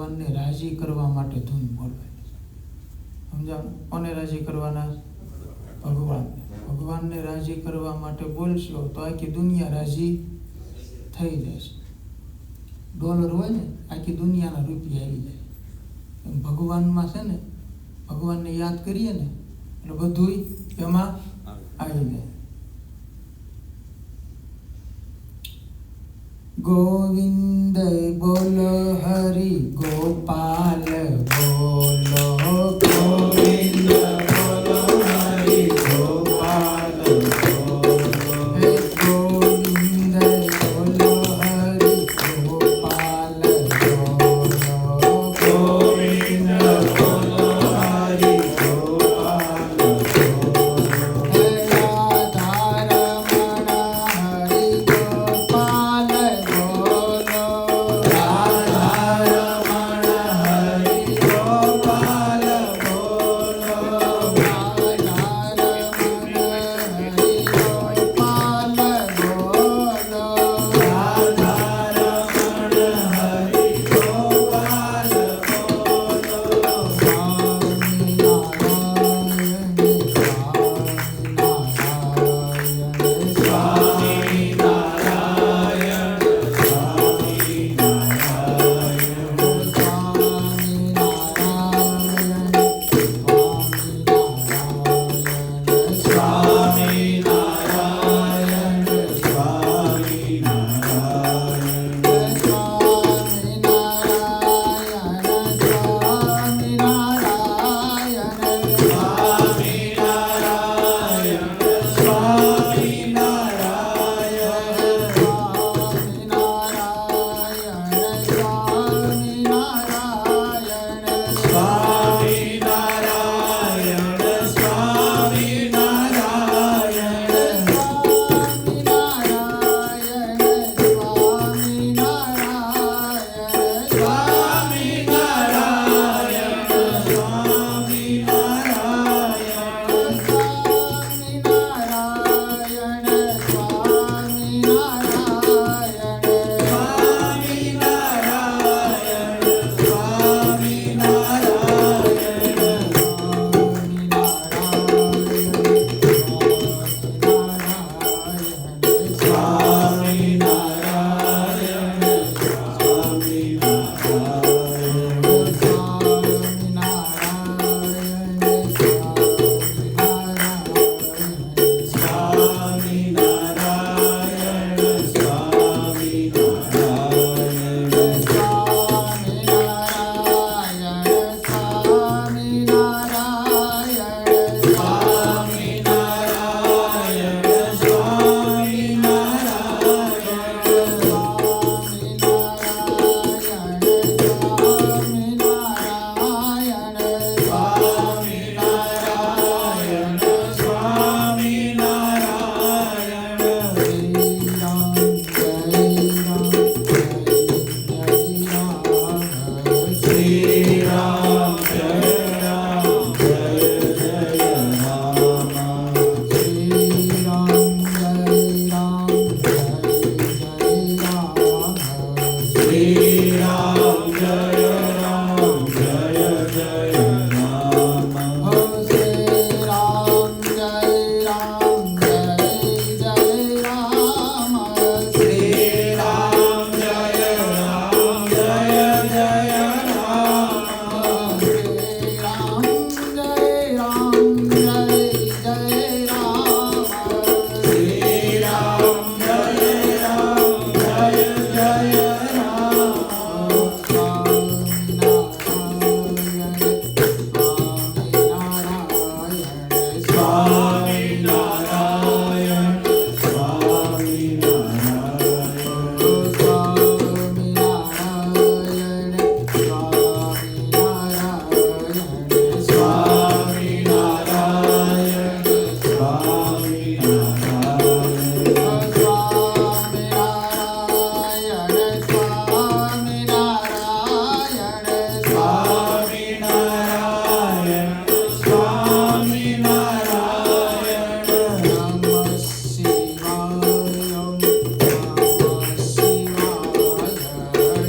ભગવાનને રાજી કરવા માટે ધૂન બોલવાની. સમજાવ? કોને રાજી કરવાના? ભગવાનને. ભગવાનને રાજી કરવા માટે બોલશો તો આખી દુનિયા રાજી થઈ જશે. ડોલર હોય ને, આખી દુનિયાના રૂપિયા આવી જાય. એમ ભગવાનમાં છે ને, ભગવાનને યાદ કરીએ ને એટલે બધુંય એમાં આવી જાય. ગોવિંદ બોલો, હરિ ગોપાલ બોલો. ગોવિંદ બોલો, હરિ ગોપાલ બોલો. ગોવિંદ બોલો, હરિ ગોપાલ બોલો. ગોવિંદ બોલો, હરિ ગોપાલ બોલો.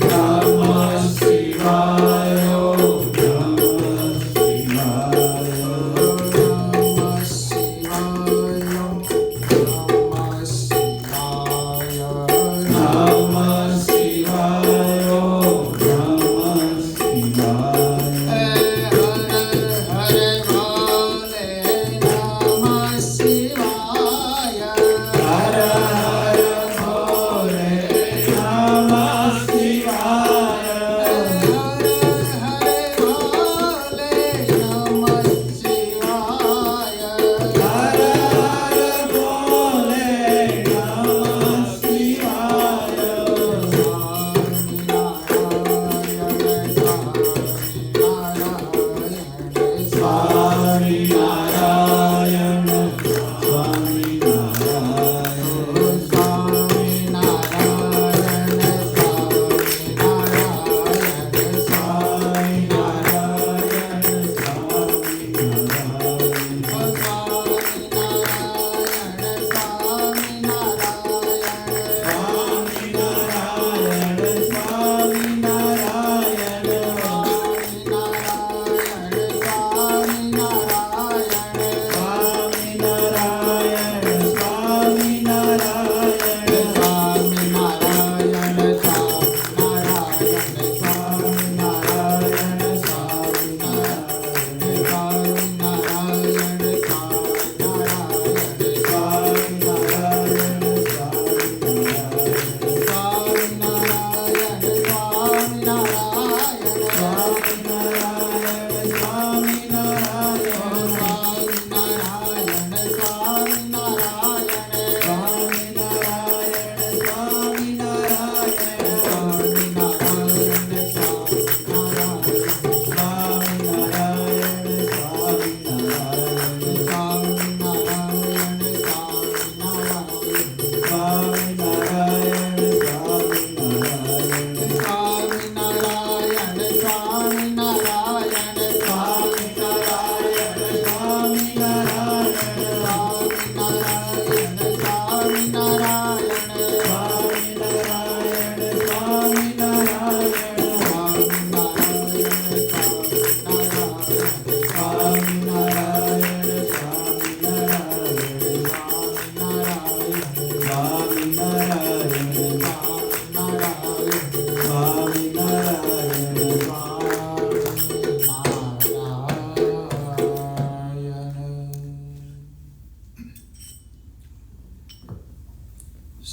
Namah Shivaya.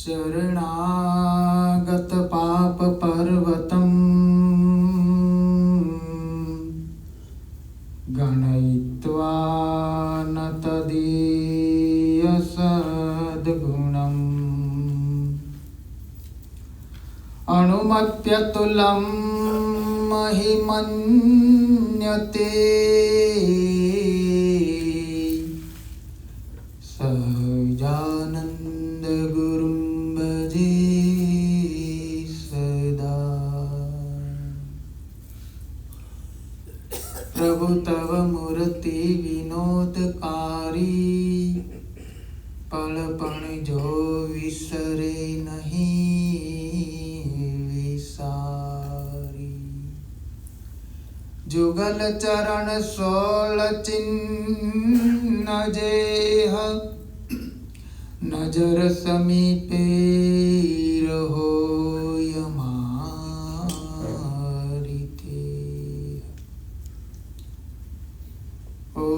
શરણાગત પાપ પર્વતમ ગણયિત્વા ન તદીય સદ્ગુણમ અણુમપ્યતુલમ મહિમન્યતે સહજાનંદ ગુરુમ ભજે સદા. પ્રભુ તવ મૂર્તિ વિનોદકારી પળ પણ જો વિસરે નહીં વિસારી. જુગલ ચરણ સોળ ચિહ્ન જેહ નજર સમીપે રહો યમારી તે. ઓમ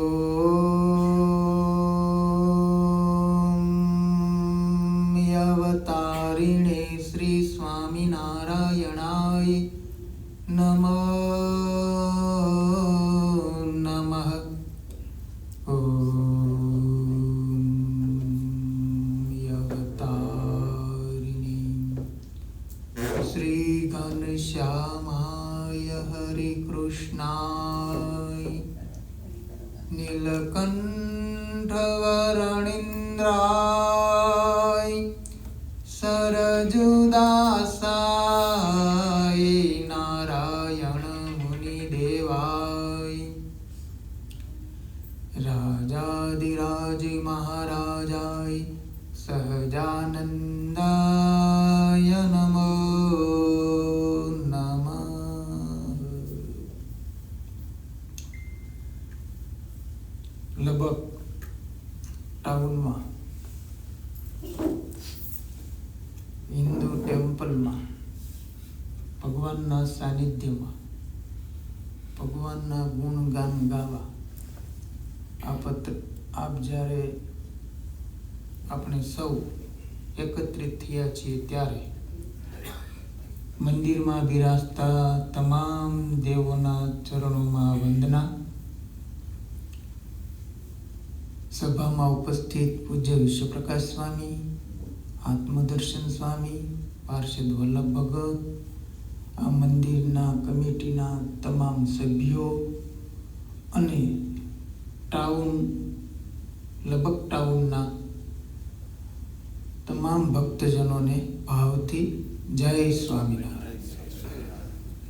અવતારિણે શ્રી સ્વામિનારાયણાય નમઃ નમઃ. ઓમ અવતારિણે શ્રી ઘનશ્યામાય હરે કૃષ્ણાય નીલકંઠવરણીન્દ્રાય સરજુદાસાય નારાયણ મુનિદેવાય રાજાધિરાજ મહારાજાય સહજાનંદાય નમો નમઃ. લબક ટાઉનમાં હિન્દુ ટેમ્પલમાં ભગવાનના સાનિધ્યમાં ભગવાનના ગુણગાન ગાવા આપ જ્યારે આપણે સૌ એકત્રિત થયા છીએ ત્યારે મંદિરમાં બિરાજતા તમામ દેવોના ચરણોમાં વંદના. સભામાં ઉપસ્થિત પૂજ્ય વિશ્વપ્રકાશ સ્વામી, આત્મદર્શન સ્વામી, પાર્ષદ વલ્લભ ભગત, આ મંદિરના કમિટીના તમામ સભ્યો અને લબક ટાઉનના તમામ ભક્તજનોને ભાવથી જય સ્વામિનારાયણ.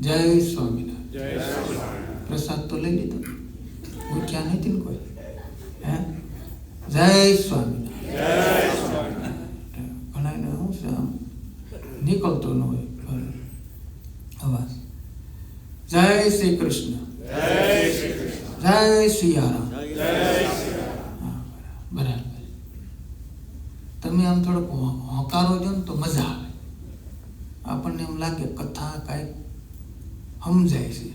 જય સ્વામિનારાયણ. પ્રસાદ તો લઈ લીધો, ભૂખ્યા નથી ને કોઈ? હે? જય સ્વામિનારાયણ. ઘણાને શું છે આમ નીકળતો ન હોય અવાજ. જય શ્રી કૃષ્ણ. જય સિયારામ. બરાબર. તમે આમ થોડોક હોંકારો જો ને તો મજા આવે. આપણને એમ લાગે કથા કાંઈક સમજાય છે,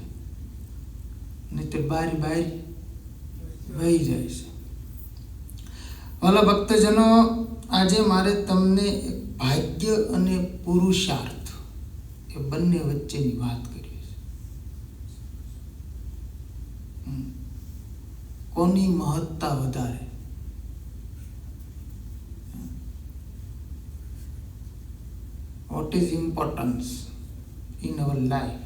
નહીં તો બારી વહી જાય છે. વાલા ભક્તજનો, આજે મારે તમને એક ભાગ્ય અને પુરુષાર્થ એ બંને વચ્ચેની વાત કરી છે. કોની મહત્તા વધારે? What is importance in our life?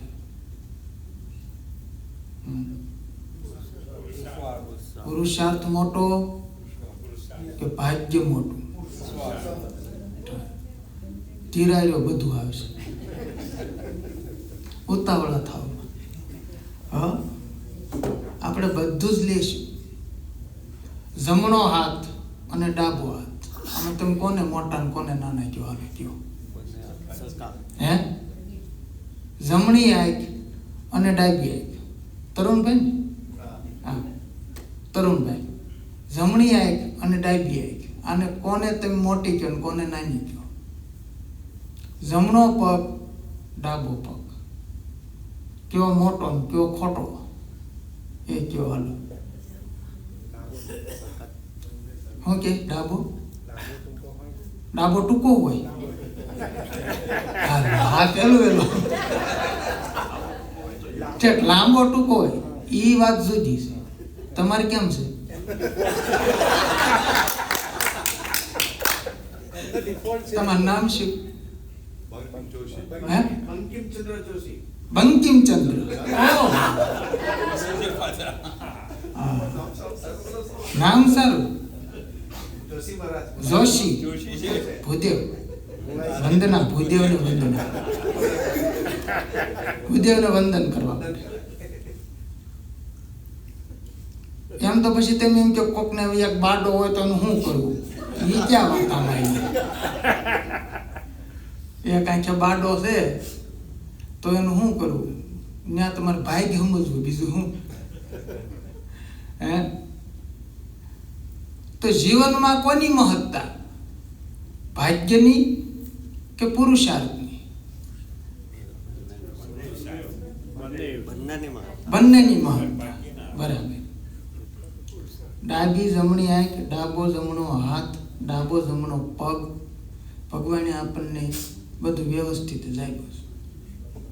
પુરુષાર્થ મોટો કે ભાગ્ય મોટું? ધીરાયો બધું આવશે. ઉતાવળા થાવ. આપણે બધું જ લેશું. જમણો હાથ અને ડાબો હાથ, અમે તમે કોને મોટા ને કોને નાના કયો? હાલે કયો? હે? જમણી આંખ અને ડાબી આંખ. તરુણભાઈ ને? હા, તરુણભાઈ. જમણી આંખ અને ડાબી આંખ, આને કોને તમે મોટી કહો ને કોને નાની કહો? જમણો પગ, ડાબો પગ, કયો મોટો ને કયો ખોટો એ કયો? હાલો. ઓકે, ડાબો ટૂંકો હોય આ પેલું વેલો ઠેક લાંબો ટૂંકો હોય ઈ વાત જુદી છે. તમારે કેમ છે? તમારું નામ શું? હે? બંકિમચંદ્ર. નામ સારું. જોશી. ભૂદેવ. વંદના. ભૂદેવને વંદના. ભૂદેવને વંદન કરવા. એમ તો પછી તમે એમ કે કોકને એક બાડો હોય તો એનું શું કરવું? એ ક્યાં વાતામાં આવી? એક આંખે બાડો છે તો એનું શું કરવું? ત્યાં તમારે ભાગ્ય સમજવું, બીજું શું? હે? તો જીવનમાં કોની મહત્તા? ભાગ્યની કે પુરુષાર્થની? બંનેની મહત્તા. બરાબર. ડાબી જમણી આંખ, ડાબો જમણો હાથ, ડાબો જમણો પગ, ભગવાને આપણને બધું વ્યવસ્થિત જાગ્યું છે.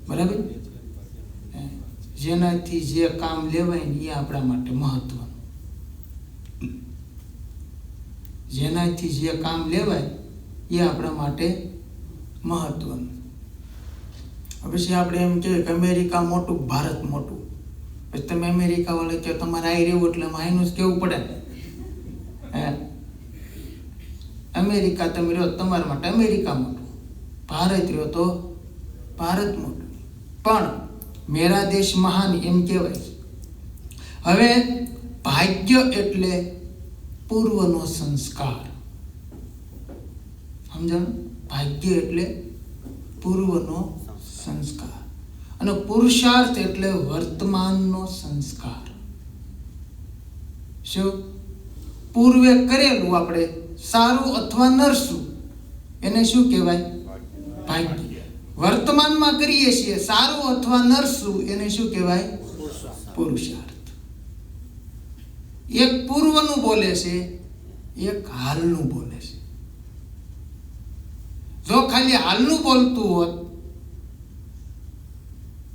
બરાબર. જેનાથી જે કામ લેવાય ને એ આપણા માટે મહત્વનું. જેનાથી જે કામ લેવાય એ આપણા માટે મહત્વનું. પછી આપણે એમ કહીએ કે અમેરિકા મોટું, ભારત મોટું. પછી તમે અમેરિકા વાળા કે તમારે આવી રહેવું એટલે આઈનું જ કેવું પડે. હે? અમેરિકા તમે રહ્યો તમારા માટે અમેરિકા મોટું, ભારત રહ્યો તો ભારત મોટું. પણ મેરા દેશ મહાન એમ કહેવાય છે. હવે ભાગ્ય એટલે પૂર્વનો સંસ્કાર. સમજાણું? ભાગ્ય એટલે પૂર્વનો સંસ્કાર અને પુરુષાર્થ એટલે વર્તમાનનો સંસ્કાર. શું? પૂર્વે કરેલું આપણે સારું અથવા નરસું એને શું કહેવાય? ભાગ્ય. વર્તમાનમાં કરીએ છીએ સારું અથવા નરસું એને શું કહેવાય? પુરુષાર્થ. એક પૂર્વનું બોલે છે, એક હાલનું બોલે છે. જો ખાલી હાલનું બોલતું હોત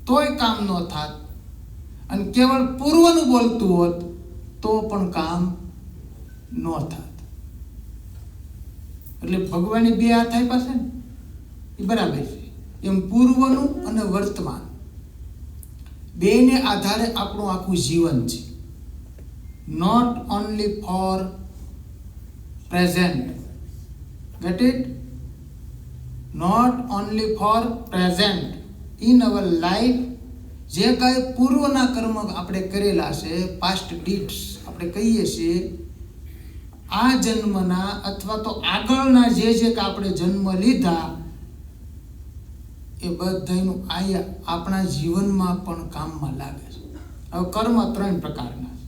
તોય કામ ન થાત અને કેવળ પૂર્વનું બોલતું હોત તો પણ કામ ન થાત. એટલે ભગવાને બે હાથ આપ્યા છે ને એ બરાબર છે. એમ પૂર્વનું અને વર્તમાન બેને આધારે આપણું આખું જીવન છે. Not only for present. Get it? Not only for present in our life. જે કાંઈ પૂર્વના કર્મ આપણે કરેલા છે, પાસ્ટ ડીડ્સ આપણે કહીએ છીએ, આ જન્મના અથવા તો આગળના જે આપણે જન્મ લીધા એ બધાનું આયા આપણા જીવનમાં પણ કામમાં લાગે છે. હવે કર્મ 3 પ્રકારના છે.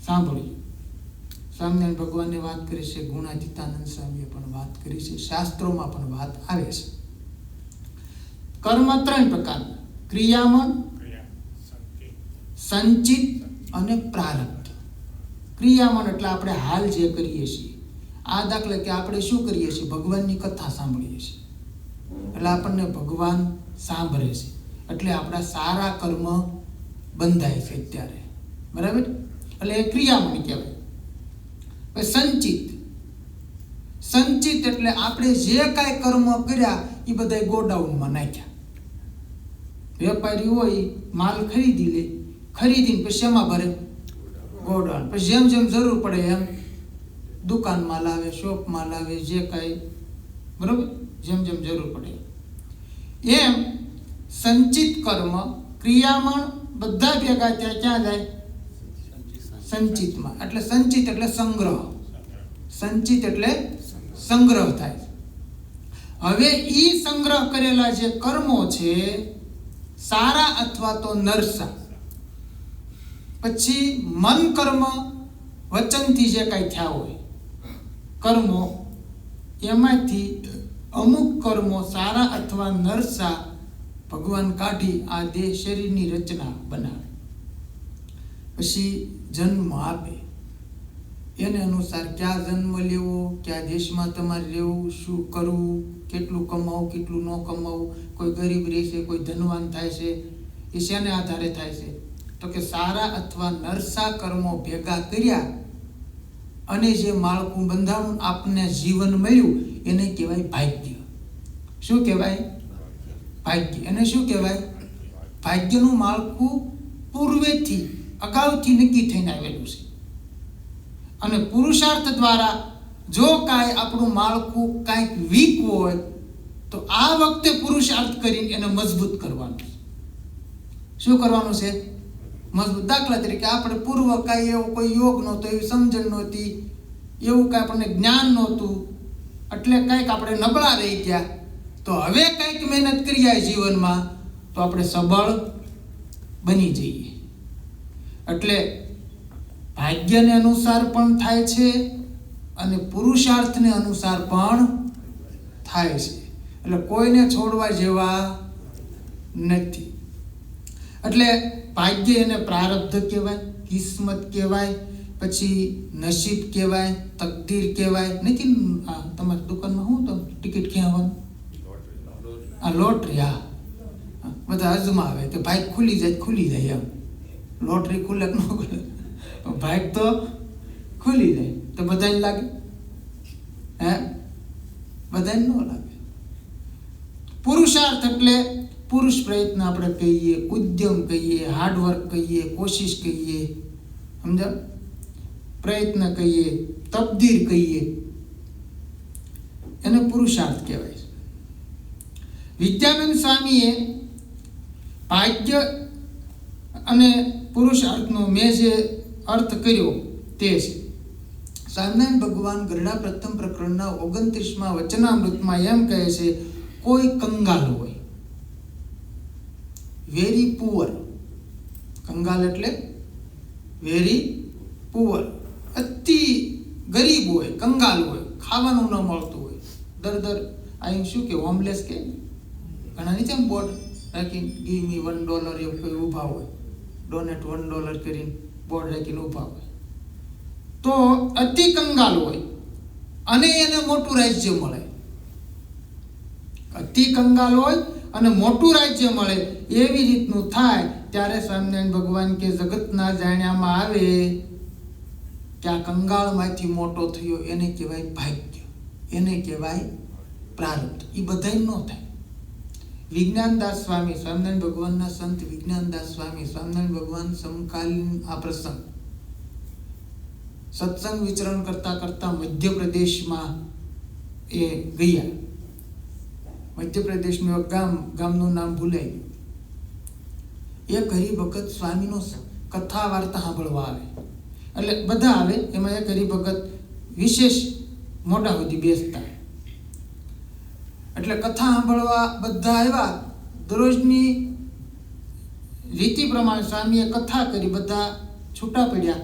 સાંભળ્યું? સ્વામિનારાયણ ભગવાનને વાત કરી છે, ગુણાતીતાનંદ સ્વામીએ પણ વાત કરી છે, શાસ્ત્રોમાં પણ વાત આવે છે. કર્મ 3 પ્રકારના: ક્રિયામન, સંચિત અને પ્રારબ્ધ. ક્રિયામન એટલે આપણે હાલ જે કરીએ છીએ. આ દાખલા કે આપણે શું કરીએ છીએ? ભગવાનની કથા સાંભળીએ છીએ એટલે આપણને ભગવાન સાંભળે છે એટલે આપણા સારા કર્મ બંધાય છે અત્યારે. બરાબર? એટલે એ ક્રિયામન કહેવાય. સંચિત. સંચિત એટલે આપણે જે કાંઈ કર્મ કર્યા એ બધા ગોડાઉનમાં નાખ્યા. વેપારી હોય માલ ખરીદી લે, ખરીદીને પછી એમાં ભરે? ગોડાઉન. પછી જેમ જેમ જરૂર પડે એમ દુકાનમાં લાવે, શોપમાં લાવે, જે કાંઈ. બરાબર? જેમ જેમ જરૂર પડે એમ સંચિત કર્મ, ક્રિયામણ બધા ભેગા ત્યાં ક્યાં જાય? સંચિતમાં. એટલે સંચિત એટલે સંગ્રહ. સંચિત એટલે સંગ્રહ થાય. હવે ઈ સંગ્રહ કરેલા જે કર્મો છે સારા અથવા તો નરસા, પછી મન કર્મ વચનથી જે કાંઈ થયા હોય કર્મો, એમાંથી અમુક કર્મો સારા અથવા નરસા ભગવાન કાઢી આ દેહ શરીરની રચના બનાવે, પછી જન્મ આપે. એને અનુસાર ક્યાં જન્મ લેવો, કયા દેશમાં તમારે રહેવું, શું કરવું, કેટલું કમાવું, કેટલું ન કમાવું, કોઈ ગરીબ રહેશે, કોઈ ધનવાન થાય છે, એ શેને આધારે થાય છે? તો કે સારા અથવા નરસા કર્મો ભેગા કર્યા અને જે માળખું બંધાણું આપને જીવન મળ્યું એને કહેવાય ભાગ્ય. શું કહેવાય? ભાગ્ય. એને શું કહેવાય? ભાગ્યનું માળખું પૂર્વેથી અગાઉથી નક્કી થઈને આવેલું છે. અને પુરુષાર્થ દ્વારા જો કાંઈ આપણું માળખું કાંઈક વીક હોય તો આ વખતે પુરુષાર્થ કરીને એને મજબૂત કરવાનું છે. શું કરવાનું છે? મજબૂત. દાખલા તરીકે આપણે પૂર્વ કાંઈ એવો કોઈ યોગ નહોતો, એવી સમજણ નહોતી, એવું કાંઈ આપણને જ્ઞાન નહોતું, એટલે કાંઈક આપણે નબળા રહી ગયા. તો હવે કાંઈક મહેનત કરીએ જીવનમાં તો આપણે સબળ બની જઈએ. એટલે ભાગ્યને અનુસાર પણ થાય છે અને પુરુષાર્થને અનુસાર પણ થાય છે. એટલે કોઈને છોડવા જેવા નથી. એટલે ભાગ્ય એને પ્રારબ્ધ કહેવાય, કિસ્મત કહેવાય, પછી નસીબ કહેવાય, તકદીર કહેવાય. નથી તમારી દુકાનમાં શું તમે ટિકિટ ક્યાં આવવાનું? આ લોટરી. હા, બધા અજમાવે કે ભાઈ ખુલી જાય એમ. લોટરી ખુલે કે ન ખુલે? ભાગ તો ખુલી જાય તો બધાને લાગે? બધાને ન લાગે. પુરુષાર્થ એટલે પુરુષ પ્રયત્ન આપણે કહીએ, ઉદ્યમ કહીએ, હાર્ડવર્ક કહીએ, કોશિશ કહીએ, સમજા? પ્રયત્ન કહીએ, તકદીર કહીએ, એને પુરુષાર્થ કહેવાય છે. વિદ્યાનંદ સ્વામીએ ભાગ્ય અને પુરુષાર્થનો મેં જે અર્થ કર્યો તે છે. સ્વામિનારાયણ ભગવાન ગરડા પ્રથમ પ્રકરણના 29માં વચનામૃતમાં એમ કહે છે, કોઈ કંગાલ હોય, વેરી પુઅર. કંગાલ એટલે વેરી પુઅર, અતિ ગરીબ હોય, કંગાલ હોય, ખાવાનું ન મળતું હોય, દર અહીં શું કે હોમલેસ કે ઘણા નીચે બોર્ડ રાખીને ગીવ મી $1 એવું કોઈ ઊભા હોય, ડોનેટ $1 કરીને બોર્ડ રાખીને ઊભા હોય. તો અતિ કંગાલ હોય અને એને મોટું રાજ્ય મળે. અતિ કંગાલ હોય અને મોટું રાજ્ય મળે એવી રીતનું થાય ત્યારે સ્વામિનારાયણ ભગવાન કે જગતના જાણ્યામાં આવે કે આ કંગાળમાંથી મોટો થયો એને કહેવાય ભાગ્ય, એને કહેવાય પ્રારબ્ધ. એ બધાય ન થાય. વિજ્ઞાનદાસ સ્વામી, સ્વામિનારાયણ ભગવાનના સંત વિજ્ઞાનદાસ સ્વામી, સ્વામિનારાયણ ભગવાન સમકાલીન આ પ્રસંગ સત્સંગ વિચરણ કરતા કરતા મધ્યપ્રદેશમાં એ ગયા. મધ્યપ્રદેશનું ગામનું નામ ભૂલાઈ ગયું. એક હરિભગત સ્વામીનો કથા વાર્તા સાંભળવા આવે. એટલે બધા આવે, એમાં એક હરિભગત વિશેષ મોટા સુધી બેસતા. એટલે કથા સાંભળવા બધા આવ્યા. દરરોજની રીતિ પ્રમાણે સ્વામીએ કથા કરી, બધા છૂટા પડ્યા.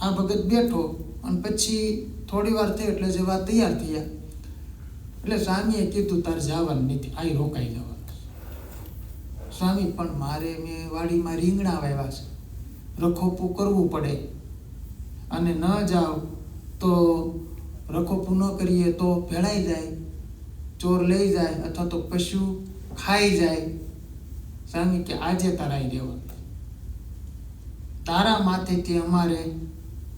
આ ભગત બેઠો અને પછી થોડી વાર થઈ એટલે જવા તૈયાર થયા. એટલે સ્વામીએ કીધું તારે જવાનું નથી, અહીં રોકાઈ જવાનું. સ્વામી પણ મારે મેં વાડીમાં રીંગણા વાવ્યા છે, રખોપું કરવું પડે, અને ન જાવ તો રખોપું ન કરીએ તો ભેળાઈ જાય, ચોર લઈ જાય અથવા તો પશુ ખાઈ જાય. સ્વામી કે આજે તારા અહીં રહેવાનું, તારા માથેથી અમારે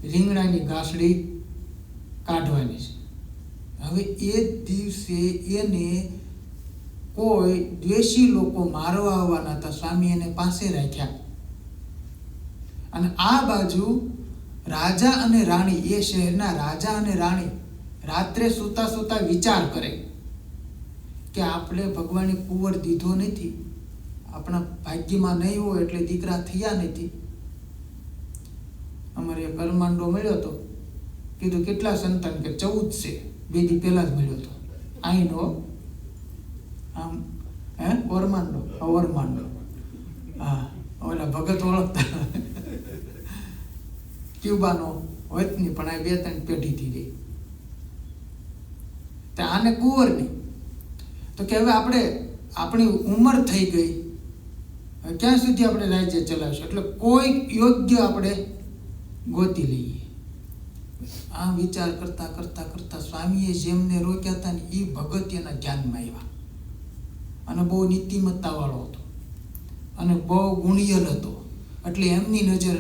રીંગણાની ગાંસડી કાઢવાની છે. હવે એ દિવસે એને કોઈ દ્વેષી લોકો મારવા આવવાના હતા. સ્વામી એને પાસે રાખ્યા. અને આ બાજુ રાજા અને રાણી, એ શહેરના રાજા અને રાણી રાત્રે સૂતા સૂતા વિચાર કરે કે આપણે ભગવાને કુંવર દીધો નથી, આપણા ભાગ્યમાં નહીં હોય એટલે દીકરા થયા નથી. અમારે એક કરમાંડો મળ્યો હતો, કીધું કેટલા સંતાન? કે 14 છે, 2 દી પહેલા જ મળ્યો હતો. અહીંનો આમ ઓરમાંડો, હા, ઓલા ભગત ઓળખતા ક્યુબાનો વતની, પણ આ 2-3 પેઢીથી ગઈ. તો આને કુંવર નહીં. તો કે હવે આપણી ઉંમર થઈ ગઈ, ક્યાં સુધી આપણે રાજ્ય ચલાવશું? એટલે કોઈ યોગ્ય આપણે ગોતી લઈએ. આ વિચાર કરતા કરતા કરતા સ્વામીએ જેમને રોક્યા હતા ને એ ભગત એના ધ્યાનમાં આવ્યા. અને બહુ નીતિમત્તાવાળો હતો અને બહુ ગુણિયલ હતો. એટલે એમની નજર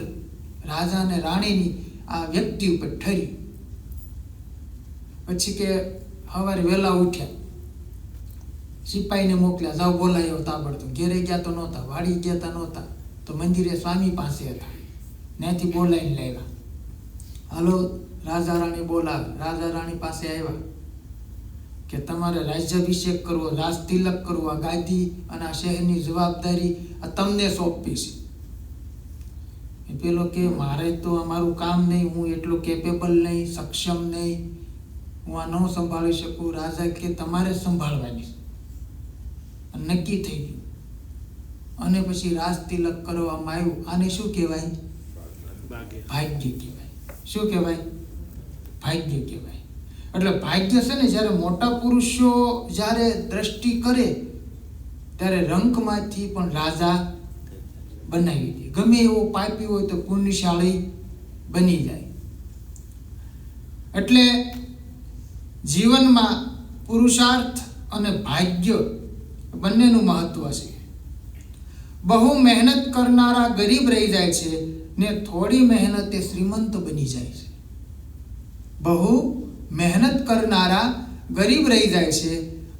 રાજા અને રાણીની આ વ્યક્તિ ઉપર ઠરી. પછી કે સવારે વહેલા ઉઠ્યા, સિપાહીને મોકલ્યા, જાઓ બોલાયો તાબડતોબ. ઘેરે ગયા તો નહોતા, વાડી ગયા તો નહોતા, તો મંદિરે સ્વામી પાસે હતા, ત્યાંથી બોલાવીને લાવ્યા. હાલો રાજા રાણી બોલાવે. રાજા રાણી પાસે આવ્યા કે તમારે રાજ્યાભિષેક કરવો, રાજ તિલક કરવો, આ ગાદી અને આ શહેરની જવાબદારી આ તમને સોંપી છે. પેલો કે મારે તો અમારું કામ નહીં, હું એટલો કેપેબલ નહીં, સક્ષમ નહીં, હું આ ન સંભાળી શકું. રાજા કે તમારે સંભાળવાની છે. નક્કી થઈ ગયું. અને પછી રાજ તિલક કરવામાં આવ્યું. આને શું કહેવાય? ભાગ્ય કહેવાય. શું કહેવાય? ભાગ્ય કહેવાય. એટલે ભાગ્ય છે ને, જ્યારે મોટા પુરુષો જ્યારે દ્રષ્ટિ કરે ત્યારે રંકમાંથી પણ રાજા બનાવી દે. ગમે એવો પાપી હોય તો પુણ્યશાળી બની જાય. એટલે જીવનમાં પુરુષાર્થ અને ભાગ્ય બંનેનું મહત્વ છે. બહુ મહેનત કરનારા ગરીબ રહી જાય છે ને થોડી મહેનતે શ્રીમંત બની જાય છે. બહુ મહેનત કરનારા ગરીબ રહી જાય છે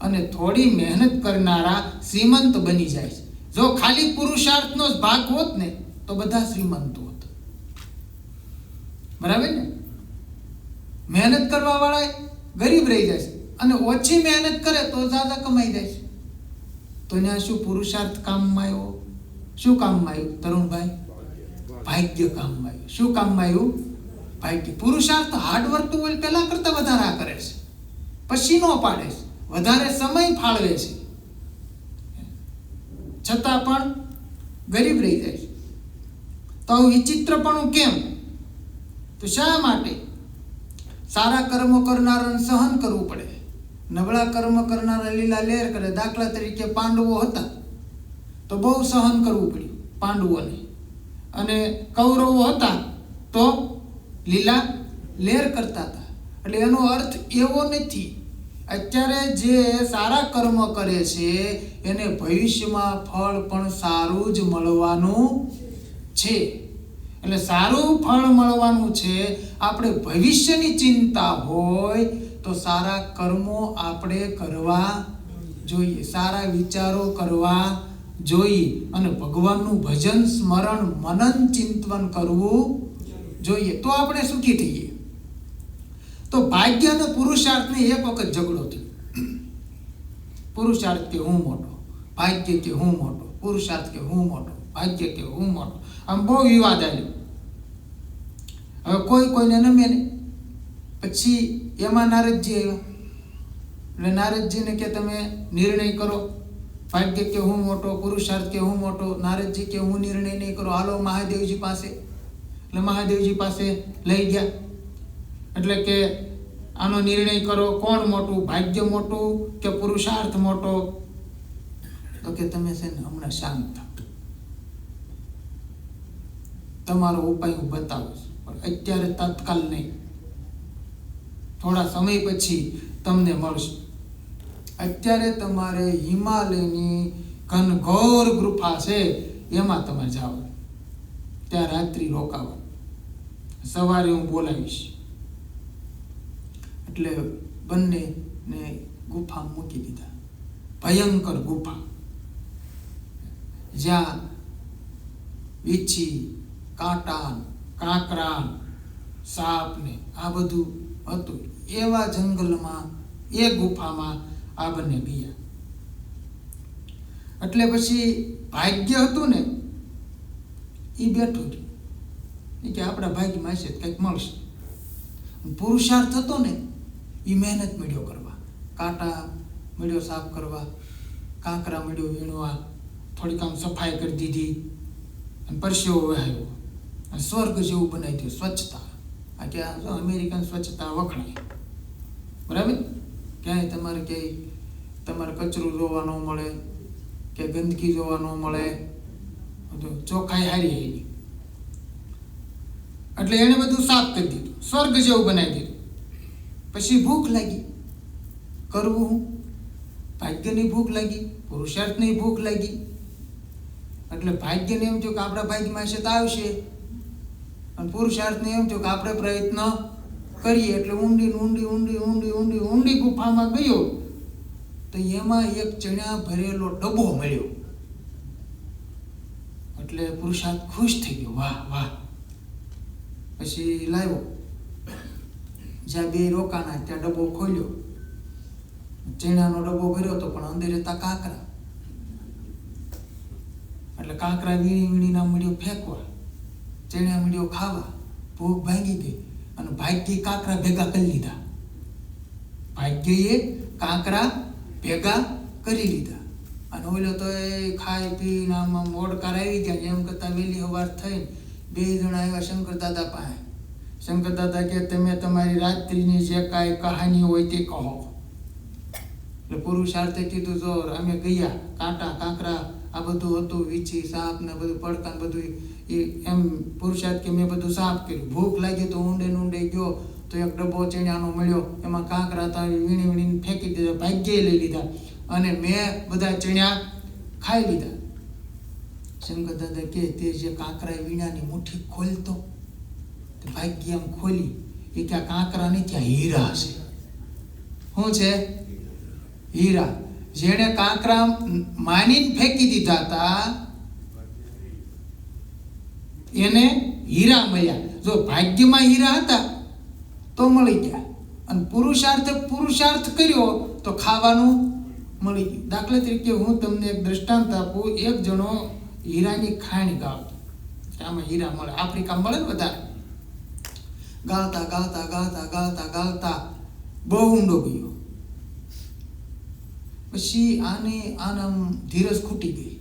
અને થોડી મહેનત કરનારા શ્રીમંત બની જાય છે. જો ખાલી પુરુષાર્થનો જ ભાગ હોત ને તો બધા શ્રીમંત હોત. બરાબર ને? મહેનત કરવા વાળા ગરીબ રહી જાય છે અને ઓછી મહેનત કરે તો જ્યાદા કમાઈ જાય છે. તો ત્યાં શું પુરુષાર્થ કામમાં આવ્યો? શું કામમાં આવ્યું તરુણભાઈ? ભાગ્ય કામમાં આવ્યું. શું કામમાં આવ્યું? ભાગ્ય. પુરુષાર્થ હાર્ડવર્ક તો પેલા કરતા વધારે કરે છે, પસીનો પાડે છે, વધારે સમય ફાળવે છે, છતાં પણ ગરીબ રહી જાય છે. તો આવું વિચિત્રપણું કેમ? તો શા માટે? સારા કર્મો કરનારાને સહન કરવું પડે, નબળા કર્મ કરનારા લીલા લેર કરે. દાખલા તરીકે પાંડવો હતા તો બહુ સહન કરવું પડ્યું પાંડવોને, અને કૌરવો હતા તો લીલા લેર કરતા હતા. એટલે એનો અર્થ એવો નથી. અત્યારે જે સારા કર્મ કરે છે એને ભવિષ્યમાં ફળ પણ સારું જ મળવાનું છે. એટલે સારું ફળ મળવાનું છે. આપણે ભવિષ્યની ચિંતા હોય તો સારા કર્મો આપણે કરવા જોઈએ, સારા વિચારો કરવા જોઈએ અને ભગવાનનું ભજન, સ્મરણ, મનન, ચિંતન કરવું જોઈએ. તો આપણે સુખી થઈએ. તો ભાગ્ય અને પુરુષાર્થને એક વખત ઝઘડો થયો. પુરુષાર્થ કે હું મોટો, ભાગ્ય કે હું મોટો, પુરુષાર્થ કે હું મોટો, ભાગ્ય કે હું મોટો. આમ બહુ વિવાદ આવ્યો. હવે કોઈ કોઈને નમે નહીં. પછી એમાં નારદજી આવ્યા. એટલે નારદજીને કે તમે નિર્ણય કરો, ભાગ્ય કે હું મોટો, પુરુષાર્થ કે હું મોટો. નારદજી કે હું નિર્ણય નહીં કરો, હાલો મહાદેવજી પાસે. એટલે મહાદેવજી પાસે લઈ ગયા. એટલે કે આનો નિર્ણય કરો, કોણ મોટું, ભાગ્ય મોટું કે પુરુષાર્થ મોટો? તો કે તમે છે ને હમણાં શાંત થાઓ, તમારો ઉપાય હું બતાવું છું, પણ અત્યારે તત્કાલ નહીં, થોડા સમય પછી તમને મળશે. અત્યારે તમારે હિમાલયની ઘનઘોર ગુફા છે એમાં તમે જાઓ, ત્યાં રાત્રિ રોકાવા, સવારે હું બોલાવીશ. એટલે બંનેને ગુફા મૂકી દીધા. ભયંકર ગુફા, જ્યાં વીછી, કાંટા, કાંકરા, સાપ ને આ બધું હતું. એવા જંગલમાં એ ગુફામાં આ બંને ગયા. એટલે પછી ભાગ્ય હતું ને એ બેઠું હતું કે આપણા ભાગ્યમાં હશે કંઈક મળશે. પુરુષાર્થ હતો ને એ મહેનત મળ્યો કરવા, કાંટા મળ્યો સાફ કરવા, કાંકરા મળ્યો વીણવા, થોડીક આમ સફાઈ કરી દીધી અને પરસેવો વહાવ્યો અને સ્વર્ગ જેવું બનાવી દીધું. સ્વચ્છતા, આ કે અમેરિકન સ્વચ્છતા વખણાય. બરાબર? ક્યાંય તમારે કચરું જોવા ન મળે કે ગંદકી જોવા ન મળે, ચોખ્ખાઈ હારી એની. એટલે એણે બધું સાફ કરી દીધું. સ્વર્ગ જેવું બનાવી દીધું. પછી ભૂખ લાગી, કરવું હું? ભાગ્યની ભૂખ લાગી, પુરુષાર્થની ભૂખ લાગી. એટલે ભાગ્યને એમ થયું કે આપણા ભાગ્યમાં છે તો આવશે, અને પુરુષાર્થને એમ થયું કે આપણે પ્રયત્ન કરીએ. એટલે ઊંડી ઊંડી ઊંડી ઊંડી ઊંડી ઊંડી ગુફામાં ગયો તો એમાં એક ચણા ભરેલો ડબ્બો મળ્યો. એટલે પુરુષાર્થ ખુશ થઈ ગયો, વાહ વાહ. પછી લાવ્યો, જ્યાં બે રોકાણા ત્યાં ડબ્બો ખોલ્યો, ચણાનો ડબ્બો ભર્યો હતો પણ અંદર હતા કાંકરા. એટલે કાંકરા વીણી વીણીના મળ્યો ફેંકવા, ચણા મળ્યો ખાવા. ભૂખ ભાંગી ગઈ અને ભાગ્યે કાંકરા ભેગા કરી લીધા. ભાગ્યએ કાંકરા ભેગા કરી લીધા. અને ઓલો તો એ ખાઈ પીને આમાં મોડકાર આવી ગયા. એમ કરતા વહેલી સવાર થઈને બે જણા આવ્યા શંકર દાદા પાસે. શંકર દાદા કે તમે તમારી રાત્રિની જે કાંઈ કહાની હોય તે કહો. એટલે પુરુષાર્થે કીધું, જો અમે ગયા, કાંટા કાંકરા આ બધું હતું, વીછી સાપ ને બધું પડકા બધું એ એમ. પુરુષાર્થ કે મેં બધું સાફ કર્યું. ભૂખ લાગી તો ઊંડે ઊંડે ગયો તો એક ડબ્બો ચણાનો મળ્યો, એમાં કાંકરા હતા, વીણી વીણીને ફેંકી દીધા. ભાગ્યે લઈ લીધા અને મેં બધા ચણા ખાઈ લીધા. શંકર દાદા કે તે જે કાંકરા વીણાની મુઠ્ઠી ખોલતો, ભાગ્ય એમ ખોલી, એ ક્યાં કાંકરા નહીં, ત્યાં હીરા છે. શું છે? હીરા. જેણે કાંકરા માનીને ફેંકી દીધા હતા એને હીરા મળ્યા. જો ભાગ્યમાં હીરા હતા તો મળી ગયા, અને પુરુષાર્થ કર્યો તો ખાવાનું મળી ગયું. દાખલા તરીકે હું તમને એક દ્રષ્ટાંત આપું. એક જણો હીરાની ખાણ ગાળતો, આમાં હીરા મળે, આફ્રિકા મળે ને વધારે. ગાળતા ગાળતા ગાળતા ગાળતા ગાળતા બહુ ઊંડો ગયો. પછી આમ ધીરજ ખૂટી ગઈ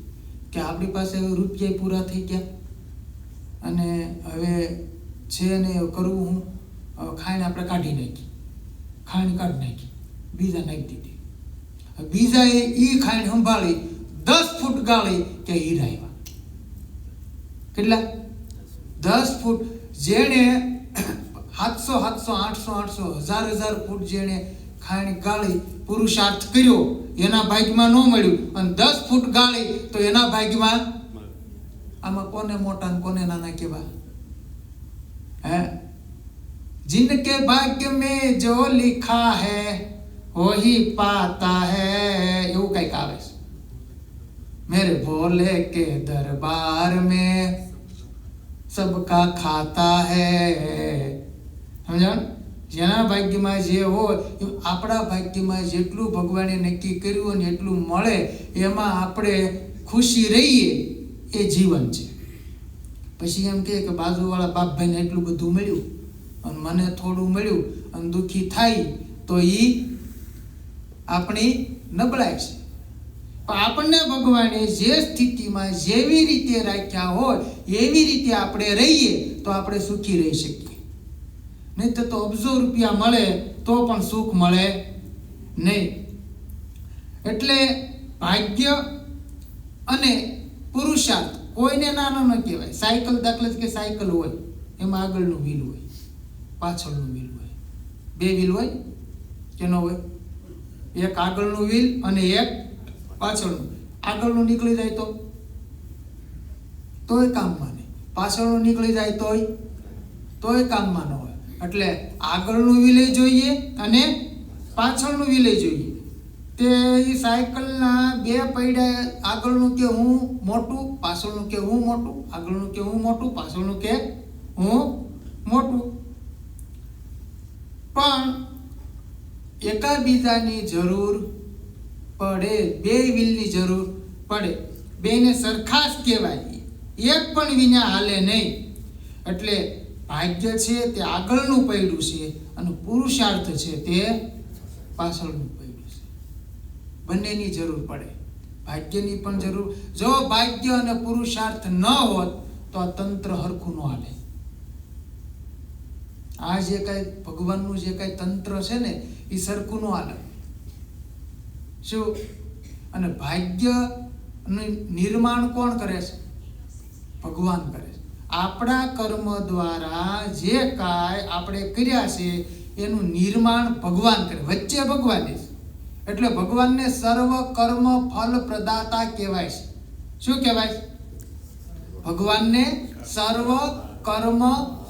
કે આપણી પાસે હવે રૂપિયા પૂરા થઈ ગયા અને હવે છે ને કરવું હું? ખાણ આપણે કાઢી નાખી, ખાણ કાઢી નાખી, બીજા નાખી દીધી. બીજાએ એ ખાણ સંભાળી 10 ફૂટ ગાળી કે હીરા આવ્યા. કેટલા? 10 ફૂટ. જેણે 700 800 1000 ફૂટ જેણે ખાણ ગાળી પુરુષાર્થ કર્યો એના ભાગ્યમાં ન મળ્યું, અને 10 ફૂટ ગાળી તો એના ભાગ્યમાં. આમાં કોને મોટા ને કોને નાના કેવા? હે? जिनके भाग्य में जो लिखा है वही पाता है, એવું કઈક આવે છે. मेरे भोले के दरबार में सबका खाता है. સમજાણ? જેના ભાગ્યમાં જે હોય, આપણા ભાગ્યમાં જેટલું ભગવાને નક્કી કર્યું ને એટલું મળે, એમાં આપણે ખુશી રહીએ એ જીવન છે. પછી એમ કે બાજુવાળા બાપભાઈને એટલું બધું મળ્યું અને મને થોડું મળ્યું અને દુઃખી થાય તો એ આપણી નબળાઈ છે. પણ આપણને ભગવાને જે સ્થિતિમાં જેવી રીતે રાખ્યા હોય એવી રીતે આપણે રહીએ તો આપણે સુખી રહી શકીએ. નહીં તો અબજો રૂપિયા મળે તો પણ સુખ મળે નહીં. એટલે ભાગ્ય અને પુરુષાર્થ કોઈને નાનો ન કહેવાય. સાયકલ, દાખલા તરીકે સાયકલ હોય, એમાં આગળનું વ્હીલ હોય, પાછળનું વ્હીલ હોય. 2 વ્હીલ હોય કે ન હોય? એક આગળનું વ્હીલ અને એક પાછળનું. આગળનું નીકળી જાય તોય કામમાં નહીં, પાછળનું નીકળી જાય તોય કામમાં ન હોય. એટલે આગળનું વ્હીલ જોઈએ અને પાછળનું વ્હીલ જોઈએ. તે સાયકલના 2 પૈડા, આગળનું કે હું મોટું, પાછળનું કે હું મોટું, આગળનું કે હું મોટું, પાછળનું કે હું મોટું. પણ એકાબીજાની જરૂર પડે, 2 વ્હીલની જરૂર પડે. બેને સરખા જ કહેવાય, એક પણ વિના હાલે નહીં. એટલે ભાગ્ય છે તે આગળનું પૈડું છે અને પુરુષાર્થ છે તે પાછળનું પૈડું છે. બંનેની જરૂર પડે, ભાગ્યની પણ જરૂર. જો ભાગ્ય અને પુરુષાર્થ ન હોત તો આ તંત્ર હરખું ન હાલે. આ જે કાંઈ ભગવાનનું જે કાંઈ તંત્ર છે ને એ સરખું ન હાલે. શું? અને ભાગ્યનું નિર્માણ કોણ કરે છે? ભગવાન કરે છે. આપણા કર્મ દ્વારા જે કાંઈ આપણે કર્યા છે એનું નિર્માણ ભગવાન કરે, વચ્ચે ભગવાન છે. એટલે ભગવાનને સર્વ કર્મ ફલ પ્રદાતા કહેવાય છે. શું કહેવાય? ભગવાનને સર્વ કર્મ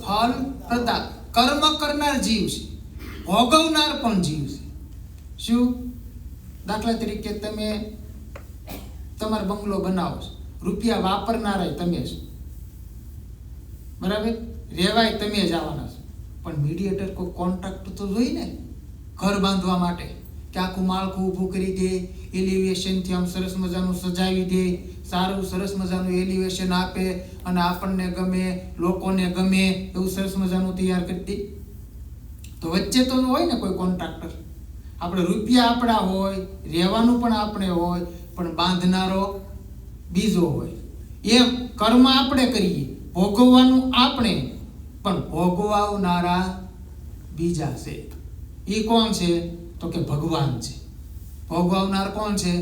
ફલ પ્રદાતા. કર્મ કરનાર જીવ છે, ભોગવનાર પણ જીવ છે. શું? દાખલા તરીકે તમે તમારો બંગલો બનાવો છો, રૂપિયા વાપરનારા તમે છો, બરાબર? રહેવાય તમે જ આવવાના છો, પણ મીડિયેટર કોઈ કોન્ટ્રાક્ટ તો જોઈએ ને ઘર બાંધવા માટે, કે આખું માળખું ઊભું કરી દે, એલિવેશનથી આમ સરસ મજાનું સજાવી દે, સારું સરસ મજાનું એલિવેશન આપે અને આપણને ગમે, લોકોને ગમે એવું સરસ મજાનું તૈયાર કરી દે. તો વચ્ચે તો હોય ને કોઈ કોન્ટ્રાક્ટર. આપણે રૂપિયા આપણા હોય, રહેવાનું પણ આપણે હોય, પણ બાંધનારો બીજો હોય. એમ કર્મ આપણે કરીએ, ભોગવવાનું આપણે, પણ ભોગવનારા બીજા છે. એ કોણ છે? તો કે ભગવાન છે. ભોગવનાર કોણ છે?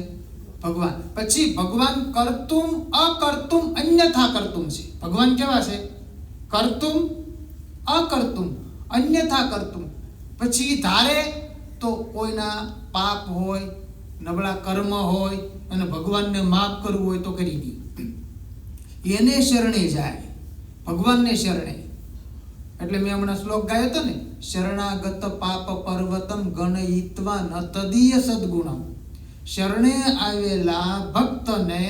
ભગવાન. પછી ભગવાન કર્તુમ અકર્તુમ અન્યથા કર્તુમ છે. ભગવાન કેવા છે? કર્તુમ અકર્તુમ અન્યથા કર્તુમ. પછી ધારે તો કોઈના પાપ હોય, નબળા કર્મ હોય અને ભગવાનને માફ કરવું હોય તો કરી દે. એને શરણે જાય, ભગવાનને શરણે. એટલે મેં હમણાં શ્લોક ગાયો હતો ને, શરણાગત પાપ પર્વતમ ગણયિત્વા ન તદીય સદગુણમ. શરણે આવેલા ભક્તને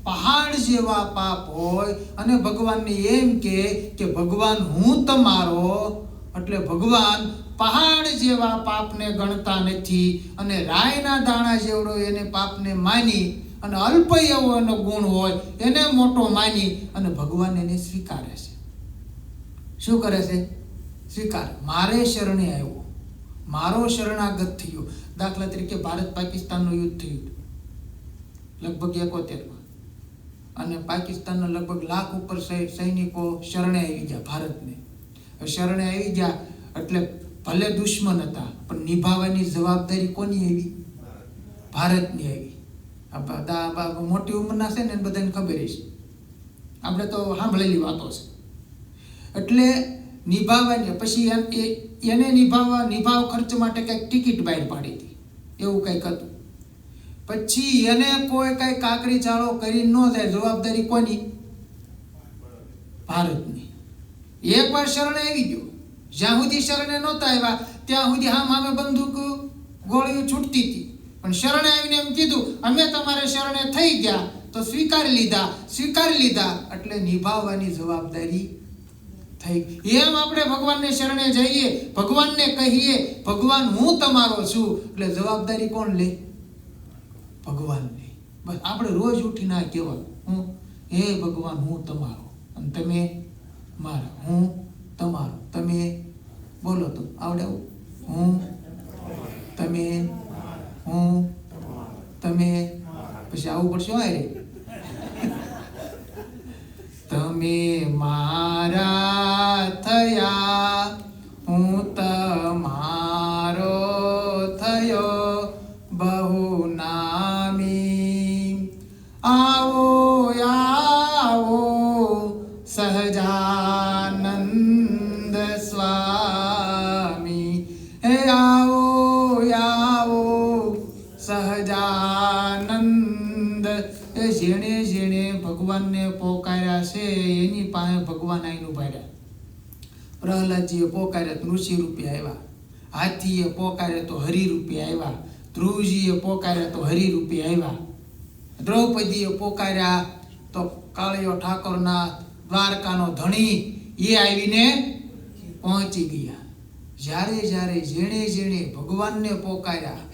પહાડ જેવા પાપ હોય અને ભગવાનને એમ કે ભગવાન હું તમારો, એટલે ભગવાન પહાડ જેવા પાપને ગણતા નથી અને રાયના દાણા જેવડો એને પાપને માની અને અલ્પ એવો એનો ગુણ હોય એને મોટો માની અને ભગવાન એને સ્વીકારે છે. શું કરે છે? સ્વીકાર. મારે શરણે આવ્યો, મારો શરણાગત થયો. દાખલા તરીકે ભારત પાકિસ્તાનનું યુદ્ધ થયું લગભગ 71માં, અને પાકિસ્તાનના લગભગ લાખ ઉપર સૈનિકો શરણે આવી ગયા ભારતને. શરણે આવી ગયા એટલે ભલે દુશ્મન હતા, પણ નિભાવવાની જવાબદારી કોની આવી? ભારતની આવી. મોટી ઉંમરના છે ને બધાને ખબર છે, આપણે તો સાંભળેલી વાતો છે. એટલે નિભાવવાની પછી એને નિભાવ ખર્ચ માટે કંઈક ટિકિટ બહાર પાડી હતી, એવું કંઈક હતું. પછી એને કોઈ કંઈ કાકરી ચાળો કરી ન જાય, જવાબદારી કોની? ભારતની. એકવાર શરણે આવી ગયો, જ્યાં સુધી શરણે નહોતા આવ્યા ત્યાં સુધી સામે બંદૂક ગોળીઓ છૂટતી હતી, પણ શરણે આવીને એમ કીધું અમે તમારે શરણે થઈ ગયા તો સ્વીકારી લીધા એટલે નિભાવવાની જવાબદારી થઈ. એમ આપણે ભગવાનને શરણે જઈએ, ભગવાનને કહીએ ભગવાન હું તમારો છું, એટલે જવાબદારી કોણ લે? ભગવાન લે. બસ આપણે રોજ ઉઠીને આ કહેવાનું, હું હે ભગવાન હું તમારો અને તમે મારા. હું તમારો, તમે બોલો તો આવડે? હું તમે, હું તમે, પછી આવવું પડશે. રે તમે મારા થયા, હું તમારો થયો, બહુ નામી. આવો આવો સહજાનંદ સ્વામી, હે આવો આવો સહજાનંદ. એ જેણે જેણે ભગવાનને પોકાર્યા છે એની પાસે ભગવાન આવીને ઉભાડ્યા. પ્રહલાદજીએ પોકાર્યા તો ઋષિ રૂપે આવ્યા, હાથીએ પોકાર્યા તો હરિ રૂપે આવ્યા, ધ્રુવજીએ પોકાર્યા તો હરિ રૂપે આવ્યા, દ્રૌપદીએ પોકાર્યા તો કાળિયો ઠાકોરના દ્વારકાનો ધણી એ આવીને પહોંચી ગયા. જ્યારે જ્યારે જેણે જેણે ભગવાનને પોકાર્યા,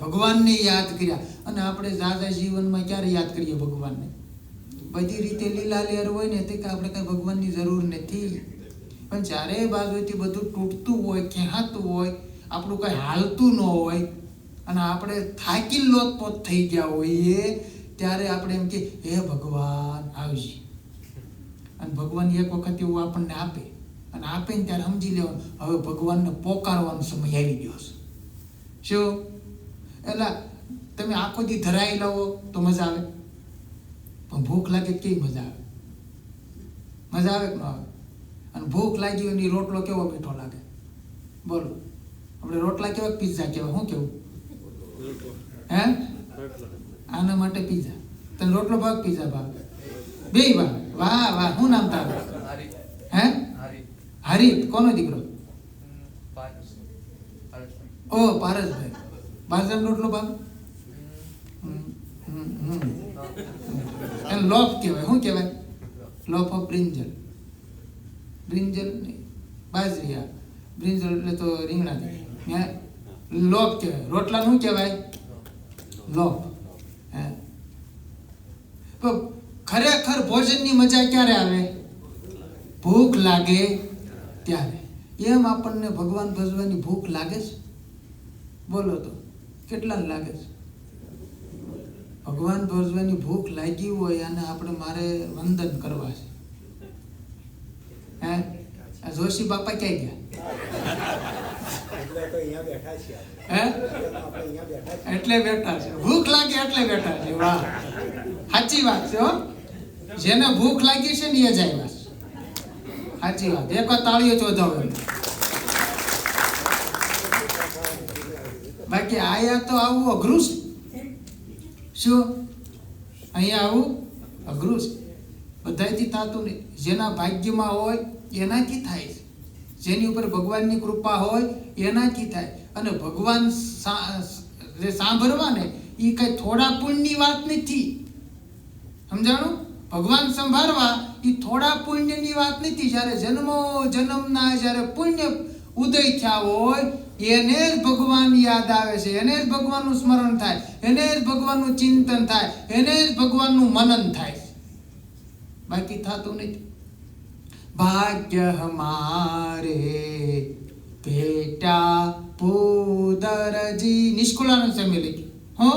ભગવાનને યાદ કર્યા. અને આપણે દાદા જીવનમાં ક્યારે યાદ કરીએ ભગવાનને? બધી રીતે લીલા લેર હોય ને તે આપણે કઈ ભગવાનની જરૂર નથી. પણ ચારે બાજુથી બધું તૂટતું હોય, ખેંચાતું હોય, આપણું કઈ હાલતું ન હોય અને આપણે થાકી લોતપોત થઈ ગયા હોઈએ ત્યારે આપણે એમ કે હે ભગવાન આવજે. અને ભગવાન એક વખત એવું આપણને આપે અને આપે ને ત્યારે સમજી લેવાનું હવે ભગવાનને પોકારવાનો સમય આવી ગયો છે. શું? એટલે તમે આખો દી ધરાઈ લો તો મજા આવે, પણ ભૂખ લાગે કેવી મજા આવે? મજા આવે કે ન આવે? અને ભૂખ લાગી હોય ને રોટલો કેવો મીઠો લાગે, બોલો. આપણે રોટલા કેવા, પિઝા કેવા, શું કેવું? હે, આના માટે પિઝા. તને રોટલો ભાગ, પિઝા ભાગ, બે ભાગ? વાહ વાહ. શું નામ તારું? હે, હરીફ. કોનો દીકરો? ઓ પારસભાઈ. બાજરાનો રોટલો ભાગ? એને લોફ કહેવાય. શું કહેવાય? લોફ ઓફ બ્રિંજલ. બ્રિંજલ નહીં, બાજરી. આ બ્રિંજલ એટલે તો રીંગણા દે. લોફ કહેવાય. રોટલા શું કહેવાય? લોફ. હે, તો ખરેખર ભોજનની મજા ક્યારે આવે? ભૂખ લાગે ત્યારે. એમ આપણને ભગવાન ભજવાની ભૂખ લાગે છે? બોલો તો કેટલાને લાગે છે? ભગવાન ભજવાની ભૂખ લાગી હોય અને આપણે મારે વંદન કરવા છે. હે, આ જોશી બાપા ક્યાં ગયા? હે, એટલે બેઠા છે. ભૂખ લાગે એટલે બેઠા છે. વાહ, સાચી વાત છે હો. જેને ભૂખ લાગી છે ને એ જ આવ્યા છે. સાચી વાત. એક વાર તાળીઓ ચોધાવો. બાકી આયા તો આવું અઘરું છે. શું અહીંયા આવું અઘરું છે? બધાયથી થતું નહીં. જેના ભાગ્યમાં હોય એનાથી થાય છે. જેની ઉપર ભગવાનની કૃપા હોય એનાથી થાય. અને ભગવાન જે સાંભળવા ને એ કઈ થોડા પુણ્યની વાત નથી. સમજાણું? ભગવાન સંભાળવા એ થોડા પુણ્યની વાત નથી. જ્યારે જન્મના જ્યારે પુણ્ય ઉદય થયા હોય એને જ ભગવાન યાદ આવે છે, એને જ ભગવાનનું સ્મરણ થાય, એને જ ભગવાનનું ચિંતન થાય, એને જ ભગવાનનું મનન થાય. બાકી થતું નથી. ભાગ્ય હમારે બેટા પુદરજી, નિષ્કુળાનંદ સ્વામી લખ્યું. હો,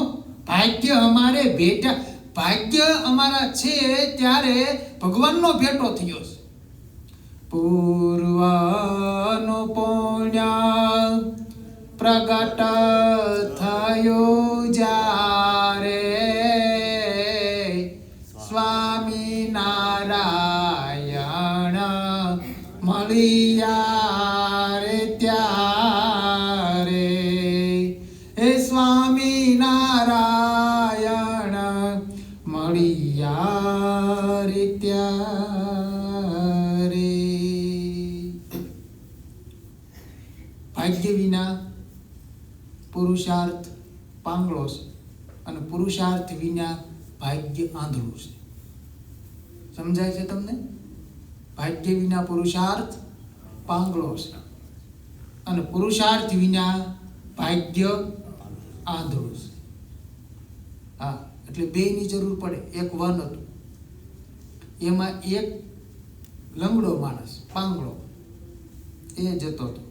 ભાગ્ય હમારે બેટા. ભાગ્ય અમારા છે ત્યારે ભગવાનનો ભેટો થયો છે. પૂર્વનો પુણ્ય પ્રગટ થયો જ્યારે સ્વામિનારાયણ મળ્યા રે ત્યારે. હે સ્વામિનારાયણ મળ્યા રે ત્યારે. ભાગ્ય વિના પુરુષાર્થ પાંગળો છે અને પુરુષાર્થ વિના ભાગ્ય આંધળું છે. સમજાય છે તમને? ભાગ્ય વિના પુરુષાર્થ પાંગળો છે અને પુરુષાર્થ વિના ભાગ્ય આંધળું છે. હા, એટલે બેયની જરૂર પડે. એક વન હતું, એમાં એક લંગડો માણસ પાંગળો એ જતો હતો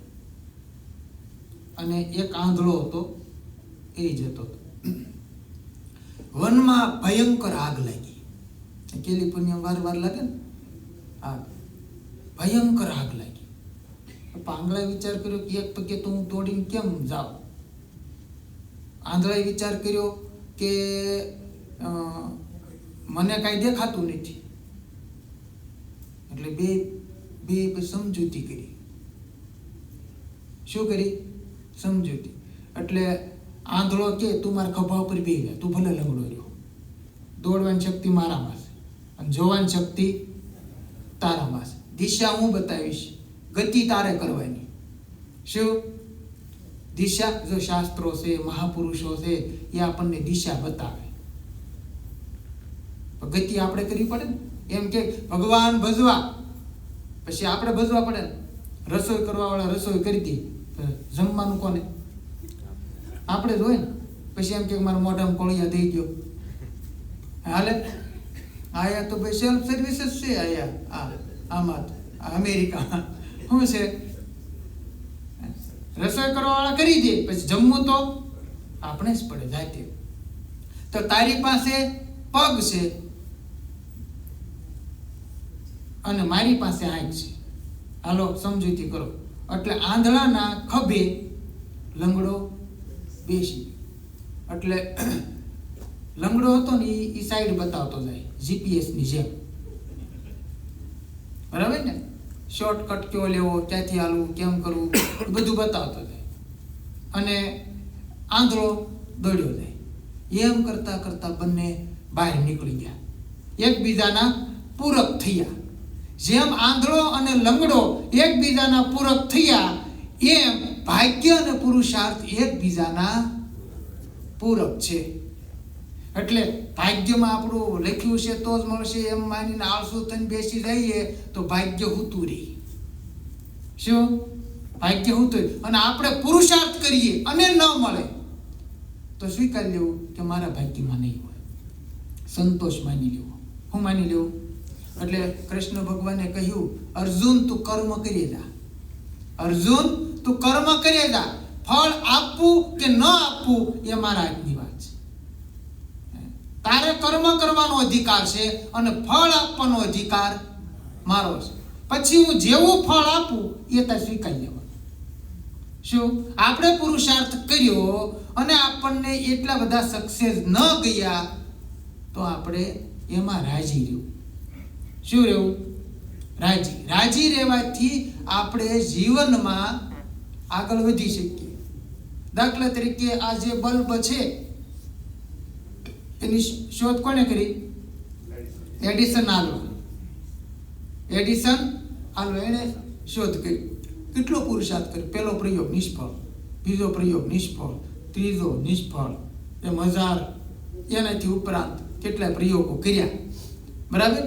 અને એક આંધળો હતો એ જતો હતો. વનમાં ભયંકર આગ લાગી. કેલિફોર્નિયા વાર લાગે ને આગ, ભયંકર આગ લાગી. પાંગળાએ વિચાર કર્યો કે એક પગે તો હું દોડીને કેમ જાઉં. આંધળાએ વિચાર કર્યો કે મને કાંઈ દેખાતું નથી. એટલે બે સમજૂતી કરી. શું કરી? સમજૂતી. એટલે આંધળો કે તું મારા ખભા ઉપર બેસી જા, તું ભલે લંગડો રહ્યો, દોડવાની શક્તિ મારામાં છે અને જોવાની શક્તિ તારામાં છે. દિશા હું બતાવીશ, ગતિ તારે કરવાની. શું દિશા? જો શાસ્ત્રો છે, મહાપુરુષો છે, એ આપણને દિશા બતાવે. ગતિ આપણે કરવી પડે ને. એમ કે ભગવાન ભજવા, પછી આપણે ભજવા પડે ને. રસોઈ કરવા વાળા રસોઈ કરી દે, જમવાનું કોને? આપણે જ હોય ને. પછી એમ કે મારા મોઢામાં કોળિયા દઈ ગયો, હાલે? આયા તો ભાઈ સેલ્ફ સર્વિસ જ છે. આયા આમાં અમેરિકામાં શું છે? રસોઈ કરવા વાળા કરી દે, પછી જમવું તો આપણે જ પડે જાતે. તો તારી પાસે પગ છે અને મારી પાસે આંખ છે. હાલો સમજૂતી કરો. એટલે આંધળાના ખભે લંગડો બેસી. એટલે લંગડો હતો ને એ સાઈડ બતાવતો જાય, જીપીએસ ની જેમ. બરાબર ને? શોર્ટકટ કયો લેવો, ક્યાંથી હાલવું, કેમ કરવું, એ બધું બતાવતો જાય. અને આંધળો દોડ્યો જાય. એમ કરતા કરતા બંને બહાર નીકળી ગયા, એકબીજાના પૂરક થયા. જેમ આંધળો અને લંગડો એકબીજાના પૂરક થયા, એમ ભાગ્ય અને પુરુષાર્થ એકબીજાના પૂરક છે. એટલે ભાગ્યમાં આપણું લખ્યું છે તો જ મળશે એમ માનીને આળસુ થઈને બેસી જઈએ તો ભાગ્ય હુતું રહી. શું? ભાગ્ય હુતું. અને આપણે પુરુષાર્થ કરીએ અને ન મળે તો સ્વીકારી લેવું કે મારા ભાગ્યમાં નહીં હોય, સંતોષ માની લેવો. હું માની લેવું? એટલે કૃષ્ણ ભગવાને કહ્યું, અર્જુન તું કર્મ કરી જા, અર્જુન તું કર્મ કરી જા, ફળ આપવું કે ન આપવું એ મારા હાથની વાત છે. તારે કર્મ કરવાનો અધિકાર છે અને ફળ આપવાનો અધિકાર મારો છે. પછી હું જેવું ફળ આપું એ તારે સ્વીકારી લેવાનું. શું? આપણે પુરુષાર્થ કર્યો અને આપણને એટલા બધા સક્સેસ ન ગયા તો આપણે એમાં રાજી રહેવું. શું રહેવું? રાજી. રાજી રહેવાથી આપણે જીવનમાં આગળ વધી શકીએ. દાખલા તરીકે આ જે બલ્બ છે એની શોધ કોને કરી? Edison Alva. એડિસન આલ્વા એને શોધ કરી. કેટલો પુરુષાર્થ કર્યો. પહેલો પ્રયોગ નિષ્ફળ, બીજો પ્રયોગ નિષ્ફળ, ત્રીજો નિષ્ફળ, એમ 1000 એનાથી ઉપરાંત કેટલાય પ્રયોગો કર્યા. બરાબર?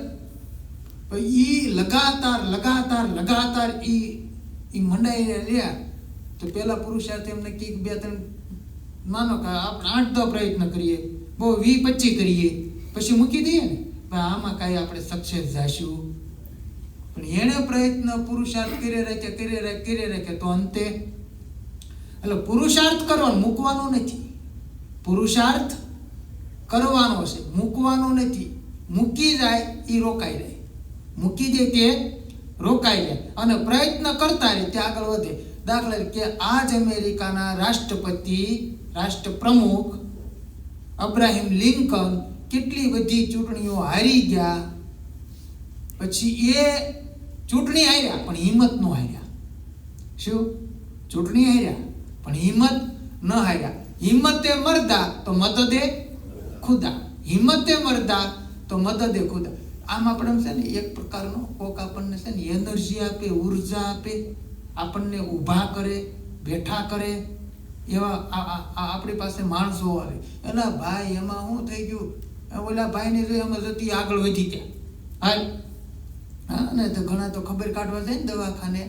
ઈ લગાતાર ઈ મંડાઈ રહ્યા તો પેલા પુરુષાર્થ એમને કે 2-3 માનો કે આપણે 8-10 પ્રયત્ન કરીએ, બહુ 20-25 કરીએ, પછી મૂકી દઈએ ને ભાઈ આમાં કાંઈ આપણે સક્સેસ જઈશું. પણ એને પ્રયત્ન પુરુષાર્થ કરી રાખે તો અંતે એટલે પુરુષાર્થ કરવાનો, મૂકવાનો નથી. પુરુષાર્થ કરવાનો છે, મૂકવાનો નથી. મૂકી જાય એ રોકાઈ જાય, મૂકી દે તે રોકાઈ જાય અને પ્રયત્ન કરતા રહે તે આગળ વધે. દાખલા તરીકે આજ અમેરિકાના રાષ્ટ્રપ્રમુખ અબ્રાહમ લિંકન કેટલી બધી ચૂંટણીઓ હારી ગયા, પછી એ ચૂંટણી હાર્યા પણ હિંમત ન હાર્યા. શું? ચૂંટણી હાર્યા પણ હિંમત ન હાર્યા. હિંમતે મરદા તો મદદે ખુદા, હિંમતે મરદા તો મદદે ખુદા. આમ આપણે છે ને એક પ્રકારનો કોક આપણને છે ને એનર્જી આપે, ઉર્જા આપે, આપણને ઊભા કરે, બેઠા કરે, એવા આપણી પાસે માણસો આવે. એલા ભાઈ એમાં શું થઈ ગયું, ઓલા ભાઈને જો એમાં જતી આગળ વધી ગયા. હા ને તો ઘણા તો ખબર કાઢવા જાય ને દવાખાને,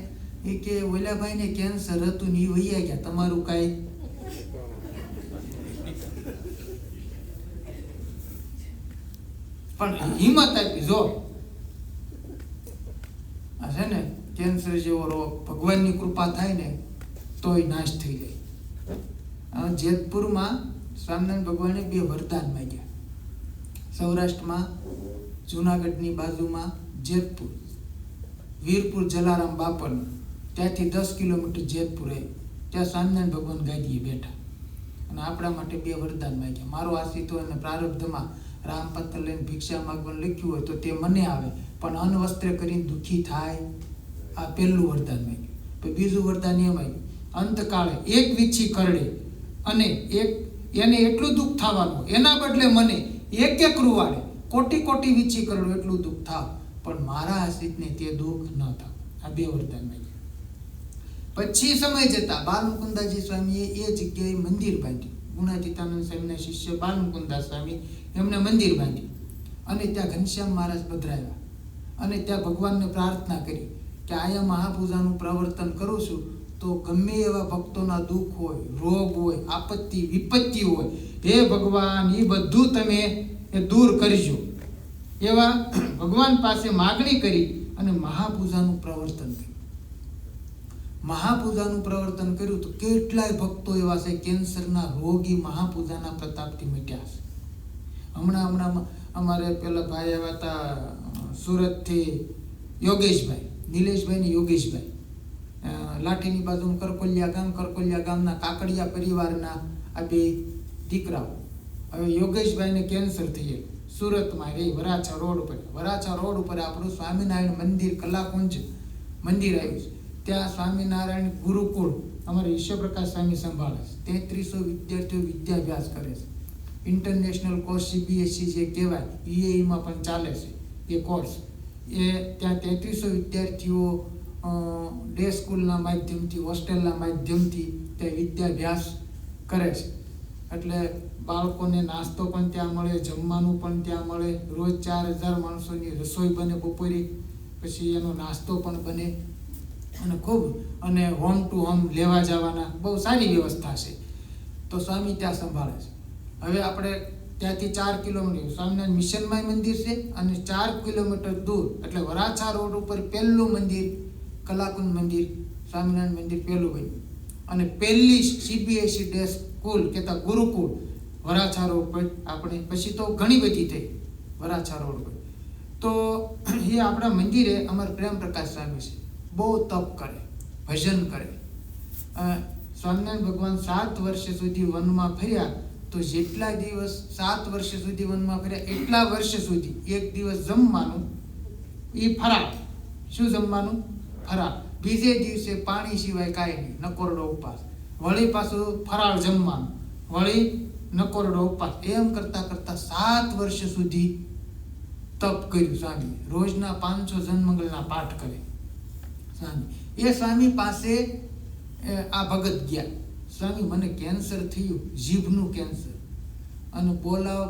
એ કે ઓલા ભાઈને કેન્સર હતું ને એ વૈયા ગયા, તમારું કાંઈ. પણ હિંમત આપી. જો આ છે ને કેન્સર જેવો રોગ ભગવાનની કૃપા થાય ને તોય નાશ થઈ જાય. જેતપુરમાં સ્વામિનારાયણ ભગવાને 2 વરદાન માંગ્યા. સૌરાષ્ટ્રમાં જુનાગઢની બાજુમાં જેતપુર, વીરપુર જલારામ બાપરનું, ત્યાંથી 10 કિલોમીટર જેતપુર આવ્યું. ત્યાં સ્વામિનારાયણ ભગવાન ગાદીએ બેઠા અને આપણા માટે 2 વરદાન માંગ્યા. મારો આશિતો અને પ્રારબ્ધમાં રામપત્ર લઈને ભિક્ષા માંગવાનું લખ્યું હોય તો તે મને આવે, પણ અનવસ્ત્ર કરીને દુઃખી થાય. આ પહેલું વરદાન માંગ્યું. પછી બીજું વરદાન એમ આવ્યું, અંતકાળે એક વીછી કરડે અને એને એટલું દુઃખ થવાનું, એના બદલે મને એક રૂવાડે કોટી વીછી કરડો એટલું દુઃખ થાવ, પણ મારા આશ્રિતને તે દુઃખ ન થાવ. આ 2 વરદાન માંગ્યા. પછી સમય જતા બાલમુકુંદાજી સ્વામીએ એ જગ્યાએ મંદિર બાંધ્યું. ગુણાતીતાનંદ સ્વામીના શિષ્ય બાલમુકુંદા સ્વામી એમને મંદિર બાંધ્યું અને ત્યાં ઘનશ્યામ મહારાજ પધરાવ્યા અને ત્યાં ભગવાનને પ્રાર્થના કરી કે આયા મહાપૂજાનું પ્રવર્તન કરું છું તો ગમે એવા ભક્તોના દુઃખ હોય, રોગ હોય, આપત્તિ વિપત્તિ હોય, હે ભગવાન એ બધું તમે એ દૂર કરજો. એવા ભગવાન પાસે માગણી કરી અને મહાપૂજાનું પ્રવર્તન કર્યું. મહાપૂજાનું પ્રવર્તન કર્યું તો કેટલાય ભક્તો એવા છે કેન્સરના રોગી મહાપૂજાના પ્રતાપથી મટ્યા છે. હમણાં અમારે પેલા ભાઈ આવ્યા હતા સુરતથી, યોગેશભાઈ, નિલેશભાઈ ને યોગેશભાઈ, લાઠીની બાજુમાં કરકોલિયા ગામના કાકડિયા પરિવારના આ 2 દીકરાઓ. હવે યોગેશભાઈને કેન્સર થઈ ગયું, સુરતમાં રહી વરાછા રોડ ઉપર આપણું સ્વામિનારાયણ મંદિર કલાકુંજ મંદિર આવ્યું છે. ત્યાં સ્વામિનારાયણ ગુરુકુળ અમારે ઈશ્વરપ્રકાશ સ્વામી સંભાળે છે. 3300 વિદ્યાર્થીઓ વિદ્યાભ્યાસ કરે છે. ઇન્ટરનેશનલ કોર્સ CBSE જે કહેવાય EAEમાં પણ ચાલે છે એ કોર્સ. એ ત્યાં 3300 વિદ્યાર્થીઓ ડે સ્કૂલના માધ્યમથી હોસ્ટેલના માધ્યમથી ત્યાં વિદ્યાભ્યાસ કરે છે. એટલે બાળકોને નાસ્તો પણ ત્યાં મળે, જમવાનું પણ ત્યાં મળે. રોજ 4000 માણસોની રસોઈ બને બપોરે, પછી એનો નાસ્તો પણ બને અને ખૂબ અને હોમ ટુ હોમ લેવા જવાના બહુ સારી વ્યવસ્થા છે. તો સ્વામી ત્યાં સંભાળે છે. હવે આપણે ત્યાંથી 4 કિલોમીટર સ્વામિનારાયણ મિશનમાં મંદિર છે અને 4 કિલોમીટર દૂર એટલે વરાછા રોડ ઉપર પહેલું મંદિર કલાકુંજ મંદિર સ્વામિનારાયણ મંદિર પહેલું બન્યું. અને પહેલી CBSE ડે સ્કૂલ કહેતા ગુરુકુળ વરાછા રોડ પર આપણે પછી તો ઘણી બધી થઈ વરાછા રોડ પર. તો એ આપણા મંદિરે અમારા પ્રેમ પ્રકાશ સ્વામી છે. બહુ તપ કરે, ભજન કરે. સ્વામિનારાયણ ભગવાન 7 વર્ષ સુધી વનમાં ફર્યા તો જેટલા દિવસ 7 વર્ષ સુધી વનમાં ફર્યા એટલા વર્ષ સુધી એક દિવસ જમવાનું એ ફરાળ. શું જમવાનું? ફરાળ. બીજે દિવસે પાણી સિવાય કાંઈ નહીં, નકોરડો ઉપવાસ. વળી પાછું ફરાળ જમવાનું, વળી નકોરડો ઉપવાસ. એમ કરતાં કરતાં 7 વર્ષ સુધી તપ કર્યું સ્વામી. રોજના 500 જન્મંગલના પાઠ કરે સ્વામી. એ સ્વામી પાસે આ ભગત ગયા. સ્વામી મને કેન્સર થયું, જીભનું કેન્સર, અને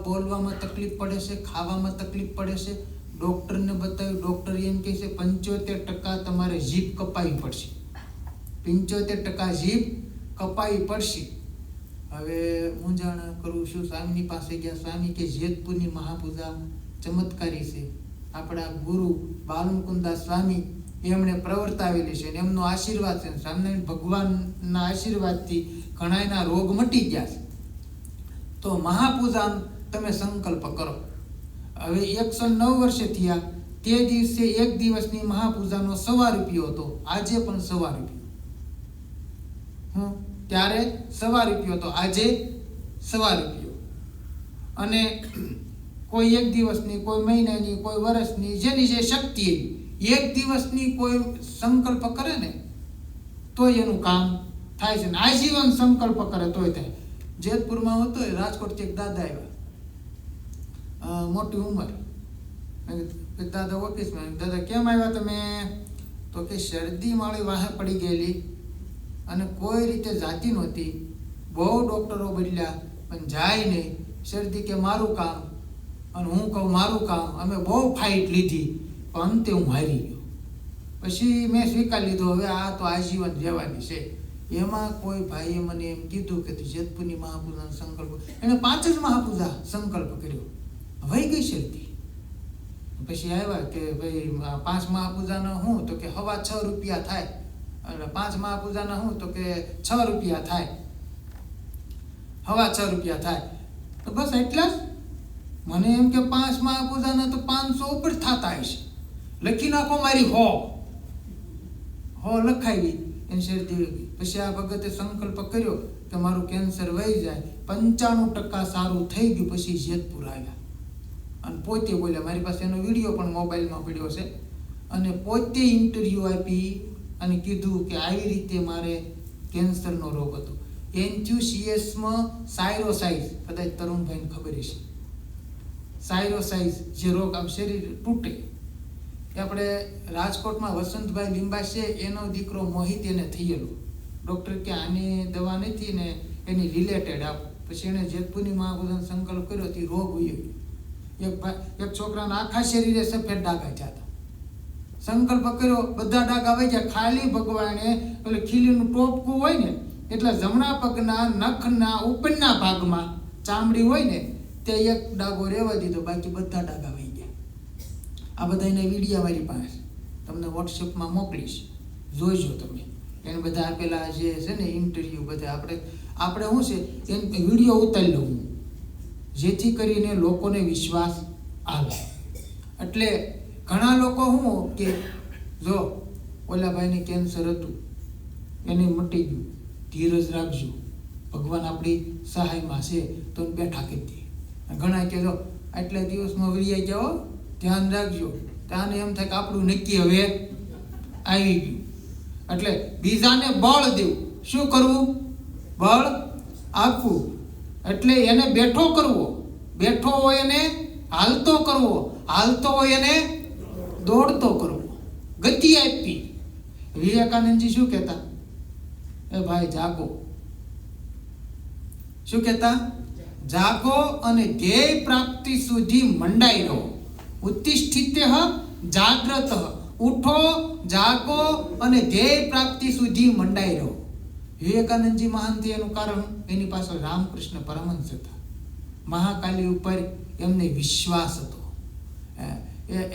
બોલવામાં તકલીફ પડે છે, ખાવામાં તકલીફ પડે છે. ડૉક્ટરને બતાવ્યું. ડૉક્ટર એમ કહે છે 75% તમારે જીભ કપાવી પડશે. 75% જીભ કપાવી પડશે. હવે મૂંઝાણ કરું છું. સ્વામીની પાસે ગયા. સ્વામી કે જેતપુરની મહાપૂજા ચમત્કારી છે. આપણા ગુરુ બાલમુકુદાસ સ્વામી એમણે પ્રવર્તાવેલી છે અને એમનો આશીર્વાદ છે. સ્વામિનારાયણ ભગવાનના આશીર્વાદથી ઘણાયના રોગ મટી ગયા છે. તો મહાપૂજા તમે સંકલ્પ કરો. હવે 109 વર્ષે થયા. તે દિવસે એક દિવસની મહાપૂજાનો ₹1 હતો. આજે પણ ₹1. ત્યારે ₹1 હતો, આજે ₹1. અને કોઈ એક દિવસની, કોઈ મહિનાની, કોઈ વર્ષની, જેની જે શક્તિ એવી એક દિવસની કોઈ સંકલ્પ કરે ને તો એનું કામ થાય છે. આજીવન સંકલ્પ કરે તોય થાય. જેતપુરમાં હતો રાજકોટથી એક દાદા આવ્યા, મોટી ઉંમર. દાદા ઓફિસમાં. દાદા કેમ આવ્યા તમે? તો કે શરદી માળી વાહે પડી ગયેલી અને કોઈ રીતે જાતી નહોતી. બહુ ડૉક્ટરો બદલ્યા પણ જાય નહીં. શરદી કે મારું કામ અને હું કહું મારું કામ. અમે બહુ ફાઇટ લીધી પણ અંતે હું હારી ગયો. પછી મેં સ્વીકાર લીધો, હવે આ તો આજીવન રહેવાની છે. એમાં કોઈ ભાઈએ મને એમ કીધું કે જેતપુરની મહાપૂજાનો સંકલ્પ. એણે 5 જ મહાપૂજા સંકલ્પ કર્યો, વહી ગઈ શરદી. પછી આવ્યા કે ભાઈ 5 મહાપૂજાના હું? તો કે ₹6.25 થાય. એટલે 5 મહાપૂજાના હું? તો કે ₹6 થાય, ₹6.25 થાય. તો બસ એટલા જ. મને એમ કે 5 મહાપૂજાના તો 500 ઉપર થતા હશે. લખી નાખો મારી હો લખાવી. એની શરદી. પછી આ ભગતે સંકલ્પ કર્યો કે મારું કેન્સર વહી જાય. 95% સારું થઈ ગયું. પછી જેતપુર આવ્યા અને પોતે બોલ્યા. મારી પાસે એનો વિડીયો પણ મોબાઈલમાં પડ્યો છે. અને પોતે ઇન્ટરવ્યૂ આપી અને કીધું કે આવી રીતે મારે કેન્સરનો રોગ હતો. એન્થ્યુસિયસમાં સાયરોસાઇઝ, કદાચ તરુણભાઈને ખબર હશે. સાયરોસાઇઝ જે રોગ આમ શરીર તૂટે. એ આપણે રાજકોટમાં વસંતભાઈ લીંબા છે, એનો દીકરો મોહિત એને થયેલો. ડૉક્ટર કે આની દવા નથી ને એની રિલેટેડ આપ. પછી એણે જેતપુરની મહાપૂજાનો સંકલ્પ કર્યો તે રોગ ઉયો. એક છોકરાના આખા શરીરે સફેદ ડાઘા જતા. સંકલ્પ કર્યો, બધા ડાઘા વહી ગયા. ખાલી ભગવાને એટલે ખીલીનું ટોપકું હોય ને એટલે જમણા પગના નખના ઉપરના ભાગમાં ચામડી હોય ને તે એક ડાઘો રહેવા દીધો, બાકી બધા ડાઘા વહી ગયા. આ બધા એના વિડીયા મારી પાસે તમને વોટ્સએપમાં મોકલીશ, જોઈજો તમે. એને બધા આપેલા જે છે ને ઇન્ટરવ્યૂ બધા આપણે શું છે એ વિડીયો ઉતારી લઉં જેથી કરીને લોકોને વિશ્વાસ આવે. એટલે ઘણા લોકો શું કે જો ઓલા ભાઈને કેન્સર હતું, એને મટી ગયું, ધીરજ રાખજો, ભગવાન આપણી સહાયમાં છે તો બેઠા કરી દે. ઘણા કે જો આટલા દિવસમાં વરિયા જાઓ, ધ્યાન રાખજો. ત્યાંને એમ થાય કે આપણું નક્કી હવે આવી ગયું. એટલે બીજાને બળ દેવું. શું કરવું? બળ આપવું. એટલે એને બેઠો કરવો, બેઠો હોય એને હાલતો કરવો, હાલતો હોય એને દોડતો કરવો, ગતિ આપવી. વિવેકાનંદજી શું કહેતા? એ ભાઈ જાગો. શું કહેતા? જાગો અને ધ્યેય પ્રાપ્તિ સુધી મંડાઈ રહો. ઉત્તિષ્ઠિત્ય જાગ્રત. ઉઠો, જાગો અને ધ્યેય પ્રાપ્તિ સુધી મંડાઈ રહો. વિવેકાનંદજી મહાન થયા એનું કારણ એની પાછળ રામકૃષ્ણ પરમહંસ હતા. મહાકાલી ઉપર એમને વિશ્વાસ હતો.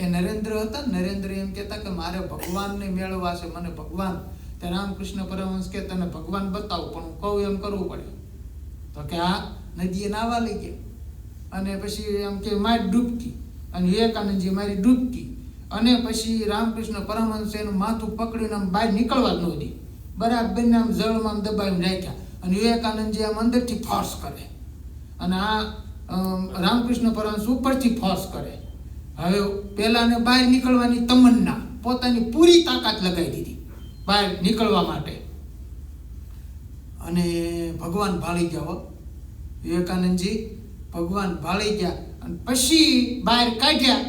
એ નરેન્દ્ર હતા. નરેન્દ્ર એમ કહેતા કે મારે ભગવાનને મેળવવા છે, મને ભગવાન. તે રામકૃષ્ણ પરમહંસ કે તને ભગવાન બતાવું, પણ હું કહું એમ કરવું પડે. તો કે આ નદીએ નાવા લઈ ગયા અને પછી એમ કે મારી ડૂબકી, અને વિવેકાનંદજી મારી ડૂબકી, અને પછી રામકૃષ્ણ પરમહંસ એનું માથું પકડીને આમ બહાર નીકળવા જ ન દે, બરાબર આમ જળમાં આમ દબાવીને રાખ્યા. અને વિવેકાનંદજી આમ અંદરથી ફોર્સ કરે અને આ રામકૃષ્ણ પરમહંસ ઉપરથી ફોર્સ કરે. હવે પેલાને બહાર નીકળવાની તમન્ના, પોતાની પૂરી તાકાત લગાવી દીધી બહાર નીકળવા માટે, અને ભગવાન ભાળી ગયા. વિવેકાનંદજી ભગવાન ભાળી ગયા અને પછી બહાર કાઢ્યા.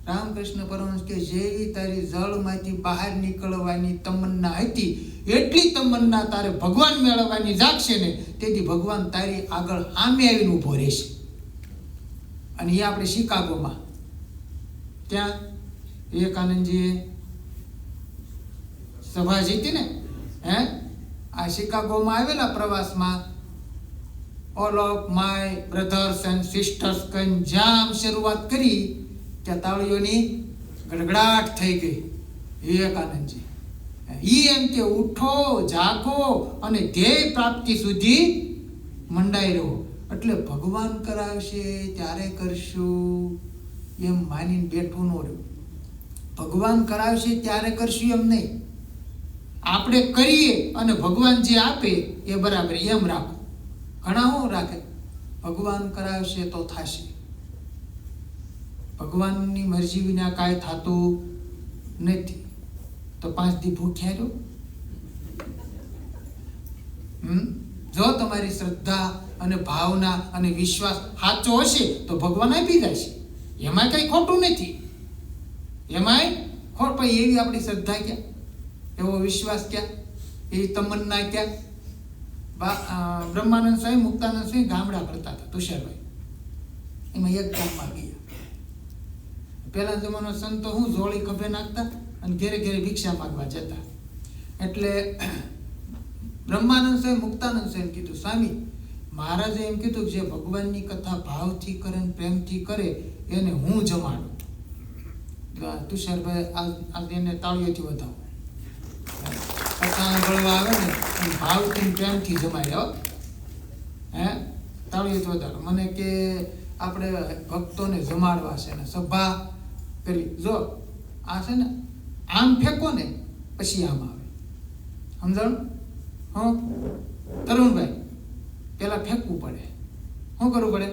રામકૃષ્ણ પરમહંસ કે જેવી તારી જળમાંથી બહાર નીકળવાની તમન્ના હતી, એટલી તમન્ના તારે ભગવાન મેળવવાની જાગશે ને, તેથી ભગવાન તારી આગળ સામે આવીને ઊભો રહેશે. અને એ આપણે શિકાગોમાં ત્યાં વિવેકાનંદજીએ સભા જીતી ને, આ શિકાગોમાં આવેલા પ્રવાસમાં all of my brothers and sisters કહીને જામ શરૂઆત કરી ત્યાં તાળીઓની ગડગડાટ થઈ ગઈ. વિવેકાનંદજી એમ કે ઉઠો, જાગો અને ધ્યેય પ્રાપ્તિ સુધી મંડાઈ રહો. એટલે ભગવાન કરાવશે ત્યારે કરશું એમ માનીને બેઠું ન રહ્યું. ભગવાન કરાવશે ત્યારે કરશું એમ નહીં. આપણે કરીએ અને ભગવાન જે આપે એ બરાબર એમ રાખો. ઘણા શું રાખે? ભગવાન કરાવશે તો થશે. ભગવાનની મરજી વિના કાંઈ થતું નથી. તો 5 દી ભૂખ્યા રહ્યો. જો તમારી શ્રદ્ધા અને ભાવના અને વિશ્વાસ સાચો હશે તો ભગવાન આપી જશે. એમાં કઈ ખોટું નથી. એમાંય ખોટ પણ એવી આપણી શ્રદ્ધા ક્યાં, એવો વિશ્વાસ ક્યાં, એવી તમન્ના ક્યાં? બ્રહ્માનંદ સ્વામી, મુક્તાનંદ સ્વામી ગામડા કરતા હતા, તુષારભાઈ. એમાં એક ગામમાં ગયા. પહેલા જમાનો સંતો હું જોળી ખભે નાખતા અને ઘેરે ઘેરે ભિક્ષા માંગવા જતા. એટલે બ્રહ્માનંદ સ્વામી, મુક્તાનંદ સ્વામી કીધું, સ્વામી મહારાજે એમ કીધું જે ભગવાનની કથા ભાવથી કરે ને પ્રેમથી કરે એને હું જમાડું. તુષારભાઈ આજ એને તાળીઓથી વધાવો. કથા સાંભળવા આવે ને ભાવથી પ્રેમથી જમાડ્યો. તાળીઓથી વધારો. મને કે આપણે ભક્તોને જમાડવા છે ને સભા કરી. જો આ છે ને આમ ફેંકો ને પછી આમ આવે. સમજાણું? હું તરુણભાઈ પેલા ફેંકવું પડે. શું કરવું પડે?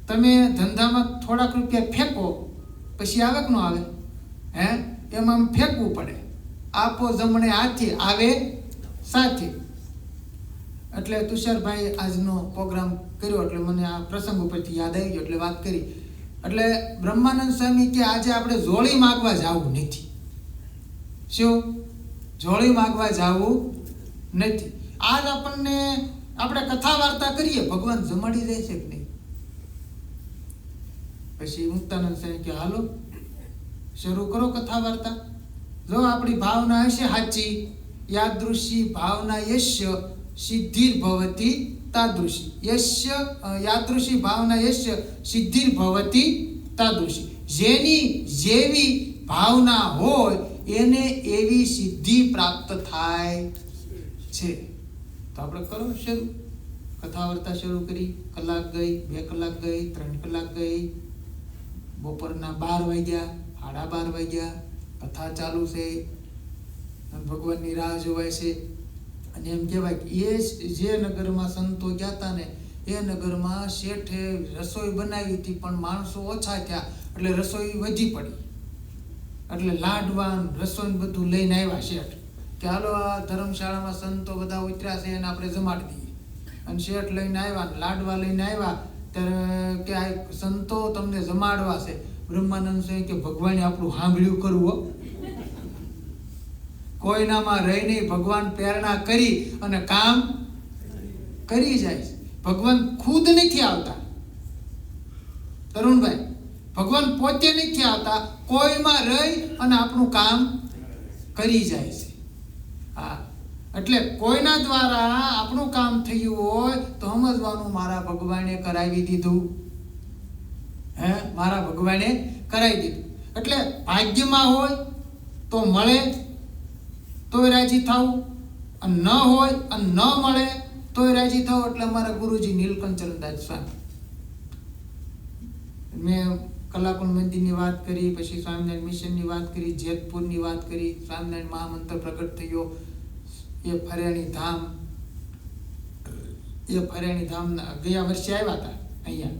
તમે ધંધામાં થોડાક રૂપિયા ફેંકો પછી આવે કે ન આવે? એમાં આમ ફેંકવું પડે. આપો જમણે હાથે, આવે સાથે. એટલે તુષારભાઈ આજનો પ્રોગ્રામ કર્યો એટલે મને આ પ્રસંગ ઉપરથી યાદ આવી ગયો એટલે વાત કરી. એટલે બ્રહ્માનંદ સ્વામી કે આજે આપણે જોડી માગવા જવું નથી. શું? જોડી માગવા જવું નથી. આજ આપણને આપણે કથા વાર્તા કરીએ, ભગવાન જમાડી જાય છે કે નહીં? પછી મુક્તાનંદ સ્વામી કે હાલો શરૂ કરો કથા વાર્તા. જો આપણી ભાવના હશે સાચી, યાદૃશી ભાવના યશ્ય સિદ્ધિર્ભવતી તાદૃશી. યશ્ય યાદૃશી ભાવના યશ્ય સિદ્ધિર્ભવતી તાદૃશી. જેની જેવી ભાવના હોય એને એવી સિદ્ધિ પ્રાપ્ત થાય છે. તો આપણે કરો શરૂ. કથા વાર્તા શરૂ કરી. કલાક ગઈ, 2 કલાક ગઈ, 3 કલાક ગઈ, બપોરના 12 વાગ્યા, 12:30 વાગ્યા, કથા ચાલુ છે, ભગવાનની રાહ જોવાય છે. અને એમ કહેવાય કે એ જે નગરમાં સંતો ગયા હતા ને એ નગરમાં શેઠે રસોઈ બનાવી હતી, પણ માણસો ઓછા થયા એટલે રસોઈ વધી પડી. એટલે લાડવા રસોઈ બધું લઈને આવ્યા શેઠ કે હાલો આ ધર્મશાળામાં સંતો બધા ઉતર્યા છે એને આપણે જમાડી દઈએ. અને શેઠ લઈને આવ્યા, લાડવા લઈને આવ્યા ત્યારે કે આ સંતો તમને જમાડવા છે. બ્રહ્માનંદ સ્વામી કે ભગવાને આપણું સાંભળ્યું કરવું, કોઈનામાં રહી નહીં, ભગવાન પ્રેરણા કરી અને કામ કરી જાય છે. ભગવાન ખુદ નથી આવતા તરુણભાઈ, ભગવાન પોતે નથી આવતા, કોઈમાં રહી અને આપણું કામ કરી જાય છે. હા, એટલે કોઈના દ્વારા આપણું કામ થયું હોય તો સમજવાનું મારા ભગવાને કરાવી દીધું, મારા ભગવાને કરાવી દીધું. એટલે ભાગ્યમાં હોય તો મળે તોય રાજી થવું, અને ન હોય અને ન મળે તોય રાજી થવું. એટલે અમારા ગુરુજી નીલકંઠચરણદાસ સ્વામી, મેં કલાકુંજ મંદિરની વાત કરી, પછી સ્વામિનારાયણ મિશનની વાત કરી, જેતપુરની વાત કરી, સ્વામિનારાયણ મહામંત્ર પ્રગટ થયો, એ ફર્યાણી ધામ ગયા વર્ષે આવ્યા હતા અહીંયા,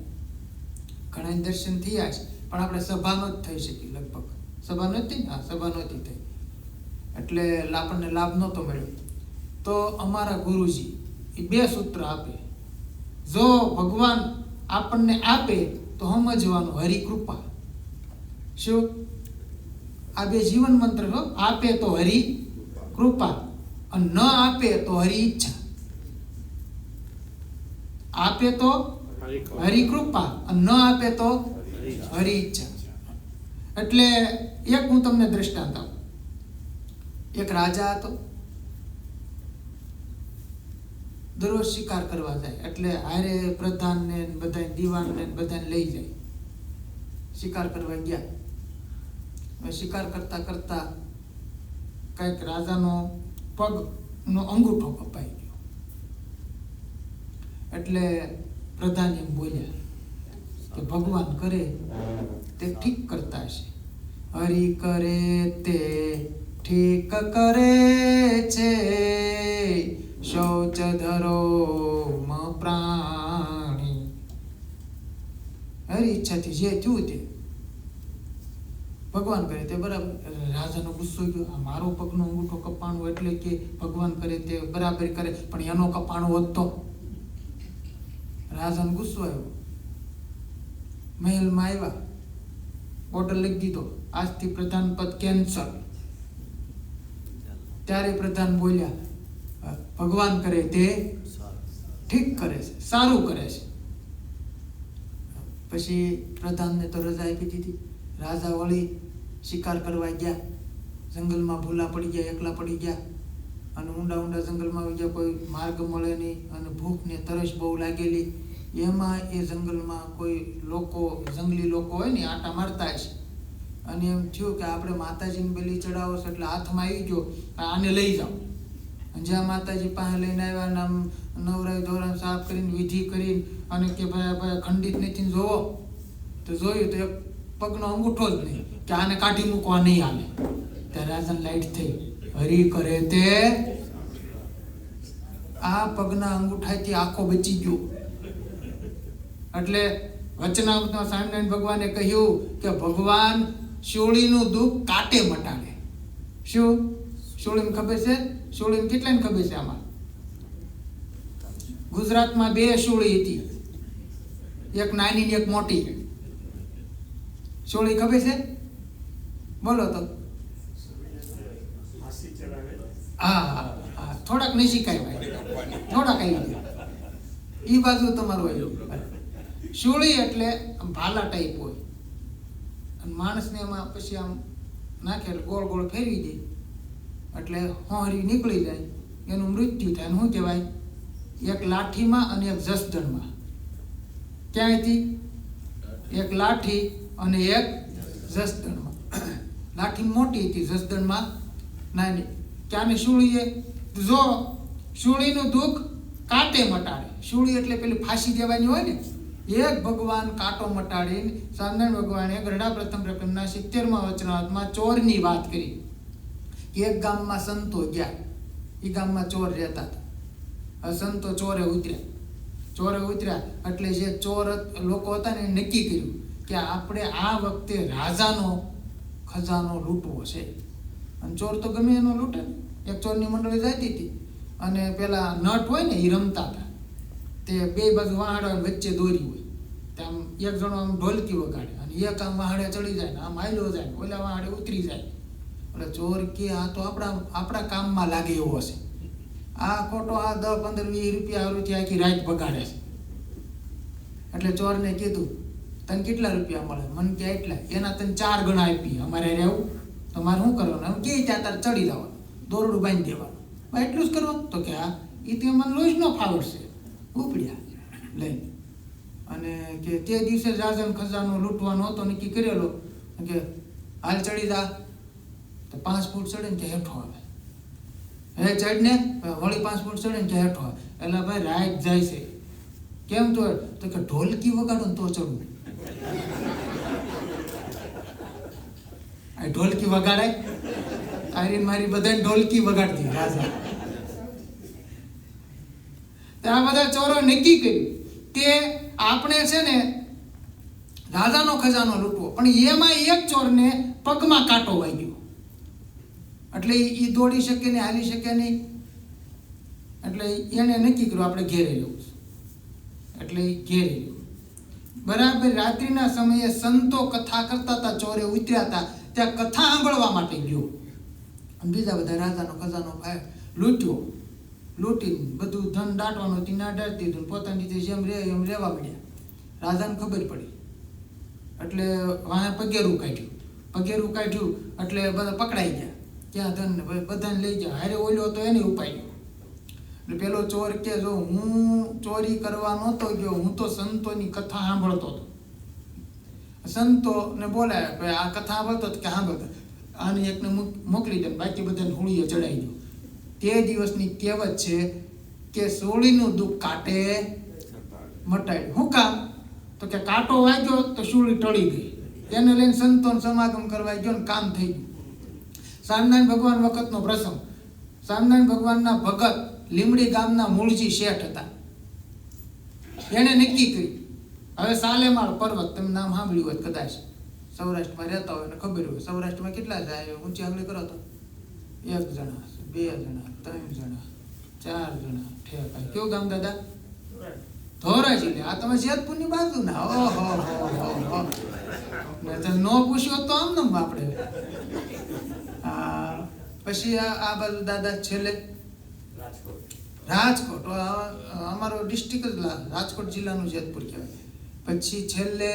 ઘણા દર્શન થયા છે, પણ આપણે સભા ન થઈ શકી, લગભગ સભા નહોતી, હા સભા નહોતી થઈ, એટલે આપણને લાભ નહોતો મળ્યો. તો અમારા ગુરુજી એ 2 સૂત્ર આપે, જો ભગવાન આપણને આપે તો સમજવાનું હરિકૃપા. શું? આ 2 જીવન મંત્ર હો. આપે તો હરિ કૃપા, અને ન આપે તો હરિ ઈચ્છા. આપે તો હરિ કૃપા અને ન આપે તો હરિ ઈચ્છા. એટલે એક હું તમને દ્રષ્ટાંત આપું. એક રાજા હતો, દરરોજ શિકાર કરવા જાય, એટલે હારે પ્રધાનને બધા દીવાનને બધાને લઈ જાય. શિકાર કરવા ગયા, શિકાર કરતા કરતા કઈક રાજાનો પગનો અંગૂઠો કપાઈ ગયો. એટલે પ્રધાન એમ બોલ્યા કે ભગવાન કરે તે ઠીક કરતા હશે. હરિ કરે તે ઠીક કરે છે, શૌચ ધરો મ પ્રાણી. હરી ઈચ્છાથી જે થયું તે ભગવાન કરે તે બરાબર. રાજાનો ગુસ્સો ગયો, આ મારો પગનો અંગૂઠો કપાણો એટલે કે ભગવાન કરે તે બરાબર કરે, પણ એનો કપાણો હોત તો. રાજાનો ગુસ્સો આવ્યો, મહેલમાં આવ્યા, ઓર્ડર લખી દીધો, આજથી પ્રધાન પદ કેન્સલ. ત્યારે પ્રધાન બોલ્યા ભગવાન કરે તે ઠીક કરે છે, સારું કરે છે. પછી પ્રધાનને તો રજા આપી દીધી. રાજા વળી શિકાર કરવા ગયા, જંગલમાં ભૂલા પડી ગયા, એકલા પડી ગયા, અને ઊંડા ઊંડા જંગલમાં આવી ગયા, કોઈ માર્ગ મળે નહીં, અને ભૂખ ને તરસ બહુ લાગેલી. એમાં એ જંગલમાં કોઈ લોકો, જંગલી લોકો હોય ને, આટા મારતા છે, અને એમ થયું કે આપણે માતાજીને બલી ચડાવો છે, એટલે હાથમાં આવી ગયો, આને લઈ જાઓ. જ્યાં માતાજી પાસે લઈને આવ્યા, નામ નવરાય ધોરણ સાફ કરીને વિધિ કરીને, અને કે ભાઈ ખંડિત નથી જોવો, તો જોયું તો એક પગનો અંગૂઠો જ નહીં, કે આને કાઢી મૂકવા નહીં આવે. ત્યારે રાજાને લાઈટ થઈ, હરિ કરે તે આ પગના અંગૂઠાથી આખો બચી ગયો. એટલે વચનામૃતમાં સ્વામિનારાયણ ભગવાને કહ્યું કે ભગવાન શૂળીનું દુઃખ કાટે મટાડે. શું? શૂળીને ખબર છે? શૂળીને કેટલાને ખબર છે? આમાં ગુજરાતમાં 2 શૂળી હતી, એક નાની ને એક મોટી. શૂળી ખબર છે? બોલો તો. હા, થોડાક નહીં શીખાય ભાઈ, થોડાક આવી ગયા. એ બાજુ તમારું આવ્યું. શૂળી એટલે ભાલા ટાઈપ હોય, અને માણસને એમાં પછી આમ નાખે એટલે ગોળ ગોળ ફેરવી દે, એટલે હોહરી નીકળી જાય, એનું મૃત્યુ થાય. શું કહેવાય? એક લાઠીમાં અને એક જસદણમાં. ક્યાંયથી? એક લાઠી અને એક જસદણમાં. લાઠી મોટી હતી, જસદણમાં નાની. ક્યાંની શૂળીએ જો શૂળીનું દુઃખ કાંટે મટાડે. શૂળી એટલે પેલી ફાંસી દેવાની હોય ને, એક ભગવાન કાંટો મટાડીને સ્વામિનારાયણ ભગવાને ગરડા પ્રથમ પ્રકરણના 70મા વચનામૃતમાં ચોરની વાત કરી. એક ગામમાં સંતો ગયા, એ ગામમાં ચોર રહેતા હતા. સંતો ચોરે ઉતર્યા, ચોરે ઉતર્યા એટલે જે ચોર લોકો હતા ને એ નક્કી કર્યું કે આપણે આ વખતે રાજાનો ખજાનો લૂંટવો છે. અને ચોર તો ગમે એનો લૂંટે ને. એક ચોરની મંડળી જતી હતી અને પેલા નટ હોય ને એ રમતા હતા. તે બે બાજુ વાહડા વચ્ચે દોરી હોય, આમ એક જણો આમ ઢોલકી વગાડે અને એક આમ વાહડે ચડી જાય ને આમ હાલ્યો જાય ને ઓલા વાહડે ઉતરી જાય. એટલે ચોર કે આ તો આપણા કામમાં લાગે એવો હશે, આ ખોટો આ 10, 15, 20 રૂપિયા આવડથી આખી રાત બગાડે છે. એટલે ચોરને કીધું તને કેટલા રૂપિયા મળે? મને કે એટલા. એના તને 4 ગણા આપી. અમારે રહેવું તમારે શું કરવાનું? આમ કે ત્યાં તારે ચડી જવાનું, દોરડું બાંધી દેવાનું, એટલું જ કરવાનું. તો કે હા, એ તો મને રોજ નો ફાવડશે. ઉપડ્યા લઈને અને કે તે દિવસે રાજાનો ખજાનો લૂંટવાનો હતો નક્કી કરેલો કે હાલ ચડી જા. તો 5 ફૂટ ચડે ને કે હેઠો આવે, હે ચડને વળી 5 ફૂટ ચડે ને કે હેઠો આવે. એટલે ભાઈ રાત જાય છે. કેમ? તો કે ઢોલકી વગાડો ને તો ચડવું. આ ઢોલકી વગાડાય? તારી મારી બધાને ઢોલકી વગાડતી રાજા. આ બધા ચોરો નક્કી કર્યું કે આપણે છે ને રાજાનો ખજાનો લૂંટવો. પણ એમાં એક ચોરને પગમાં કાંટો વાગ્યો એટલે એ દોડી શકે ને હાલી શકે નહીં. એટલે એને નક્કી કર્યું આપણે ઘેરે જવું. એટલે એ ઘેરે ગયો. બરાબર રાત્રિના સમયે સંતો કથા કરતા હતા, ચોરે ઉતર્યા હતા, ત્યાં કથા સાંભળવા માટે ગયો. અને બીજા બધા રાજાનો ખજાનો લૂંટ્યો. લૂંટીને બધું ધન દાટવાનું હતી ના દાટી દીધું, પોતાની રીતે જેમ રહે એમ રહેવા મળ્યા. રાજાને ખબર પડી એટલે વાહે પગેરું કાઢ્યું એટલે બધા પકડાઈ ગયા. ક્યાં ધન બધાને લઈ ગયા. હારે ઓલ્યો તો એને ઉપાડ્યો. એટલે પેલો ચોર કે જો હું ચોરી કરવા નહોતો ગયો, હું તો સંતોની કથા સાંભળતો હતો. સંતોને બોલાયા કે આ કથા સાંભળતો કે સાંભળતો, આને એકને મોકલી દે, બાકી બધાને હોળીએ ચડાવી દો. તે દિવસની કહેવત છે કે સોળીનું દુઃખ કાંટે મટાડ્યું. શું કામ? તો કે કાંટો વાગ્યો તો સોળી ટળી ગઈ. એને લઈને સંતોનો સમાગમ કરવા ગયો ને કામ થઈ ગયું. સ્વામિનારાયણ ભગવાન વખતનો પ્રસંગ. સ્વામિનારાયણ ભગવાનના ભગત લીમડી ગામના મૂળજી શેઠ હતા. એને નક્કી કર્યું હવે સાલેમાળ પર્વત, તમે નામ સાંભળ્યું હોય કદાચ, સૌરાષ્ટ્રમાં રહેતા હોય ને ખબર હોય. સૌરાષ્ટ્રમાં કેટલા જાય ઊંચી આંગળી કરો તો 1 જણા, 2 જણા, 3 જણા, 4 જણા ઠેકાય. કેવું ગામ દાદા? ધોરાજી. આ તમે જેતપુરની બાજુ ના. ઓહો નો પૂછ્યો તો આમ નમ આપણે. પછી આ બાજુ દાદા છેલ્લે રાજકોટ. અમારો ડિસ્ટ્રિક્ટ જ રાજકોટ જિલ્લાનું જેતપુર કહેવાય. પછી છેલ્લે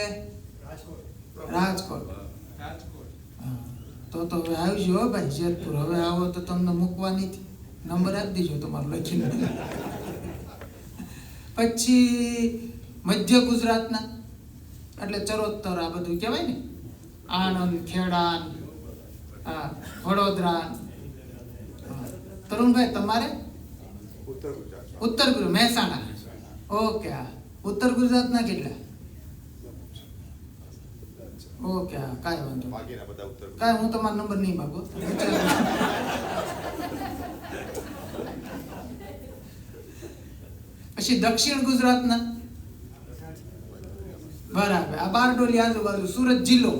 રાજકોટ. તો હવે આવજો ભાઈ જેતપુર. હવે આવો તો તમને મૂકવાની નંબર આપી દેજો તમારો લખીને. પછી મધ્ય ગુજરાતના એટલે ચરોતર આ બધું કહેવાય ને, આણંદ, ખેડા, વડોદરા. તરુણભાઈ તમારે? ઉત્તર ગુજરાત, મહેસાણા. ઓકે. ઉત્તર ગુજરાતના કેટલા? ઓકે, કાંઈ વાંધો કાંઈ, હું તમારો નંબર નહીં માગો. પછી દક્ષિણ ગુજરાતના બરાબર. આ બારડોલી આજુબાજુ સુરત જિલ્લો.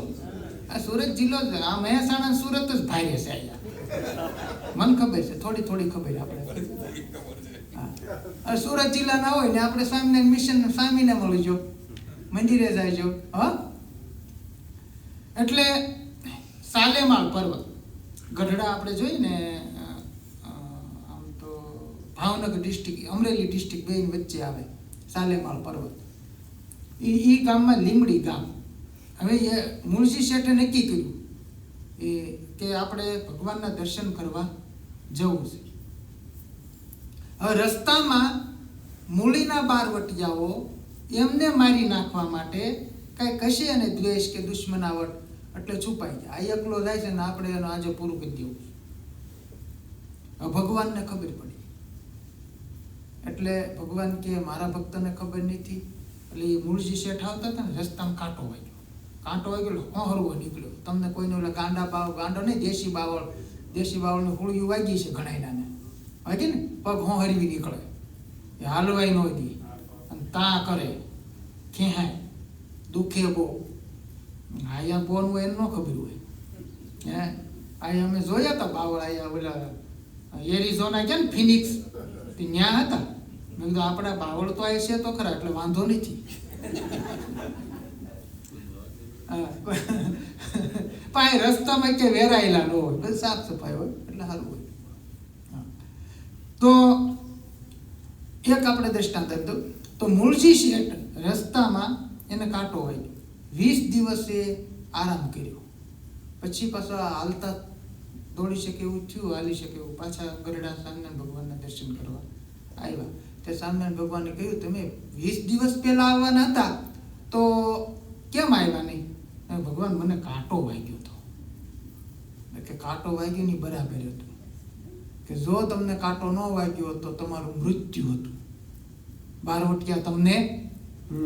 આ સુરત જિલ્લો જ. આ મહેસાણા સુરત જ ભાઈ છે. મને ખબર છે, થોડી ખબર આપણે. સુરત જિલ્લાના હોય ને આપણે સ્વામિનારાયણ મિશન સ્વામીને મળી જાઓ, મંદિરે જાય. હા, એટલે સાલેમાળ પર્વત ગઢડા આપણે જોઈએ ને, આમ તો ભાવનગર ડિસ્ટ્રિક્ટ, અમરેલી ડિસ્ટ્રિક્ટ બેની વચ્ચે આવે સાલેમાળ પર્વત. એ ગામમાં લીમડી ગામ. હવે એ મૂળજી શેઠે નક્કી કર્યું કે આપણે ભગવાનના દર્શન કરવા જવું છે. હવે રસ્તામાં મૂળીના બારવટિયાઓ એમને મારી નાખવા માટે કાંઈ કશે અને દ્વેષ કે દુશ્મનાવટ એટલે છુપાઈ જાય. આ એકલો જાય છે ને આપણે એનો આજે પૂરું કરી દેવું. ભગવાનને ખબર પડી એટલે ભગવાન કે મારા ભક્તને ખબર નથી. એટલે એ મૂળજી શેઠ આવતા હતા ને, રસ્તામાં કાંટો વાગ્યો હોહરવો નીકળ્યો. તમને કોઈને ઓલા ગાંડો નહીં, દેશી બાવળની હોળીઓ વાગી છે ઘણાયનાને વાગી ને, પગ હોહરવી નીકળે, એ હાલવાય ન દે. અને તા કરે, ખેહાય, દુખે બહુ. આયા બોન હોય એને ન ખબર હોય. હે આયા અમે જોયા હતા બાવળ, આયા ઓલા એરિઝોના ગયા ને ફિનિક્સ, ત્યાં હતા. મેં કીધું આપણા બાવળ તો આ છે તો ખરા, એટલે વાંધો નથી. પણ રસ્તામાં કે વેરાયેલા ન હોય, બસ સાફ સફાઈ હોય એટલે સારું હોય. તો એક આપણે દ્રષ્ટાંત હતું. તો મૂળજી શેઠ રસ્તામાં એને કાંટો હોય, 20 દિવસે આરામ કર્યો, પછી પાછા હાલતા દોડી શકે એવું થયું, હાલી શકે એવું, પાછા ગરડા સ્વામિનારાયણ ભગવાનના દર્શન કરવા આવ્યા. તે સ્વામિનારાયણ ભગવાને કહ્યું, તમે 20 દિવસ પહેલા આવવાના હતા તો કેમ આવ્યા નહીં? ભગવાન, મને કાંટો વાગ્યો હતો. કે કાંટો વાગ્યો નહીં બરાબર હતું, કે જો તમને કાંટો ન વાગ્યો તો તમારું મૃત્યુ હતું. બારવટિયા તમને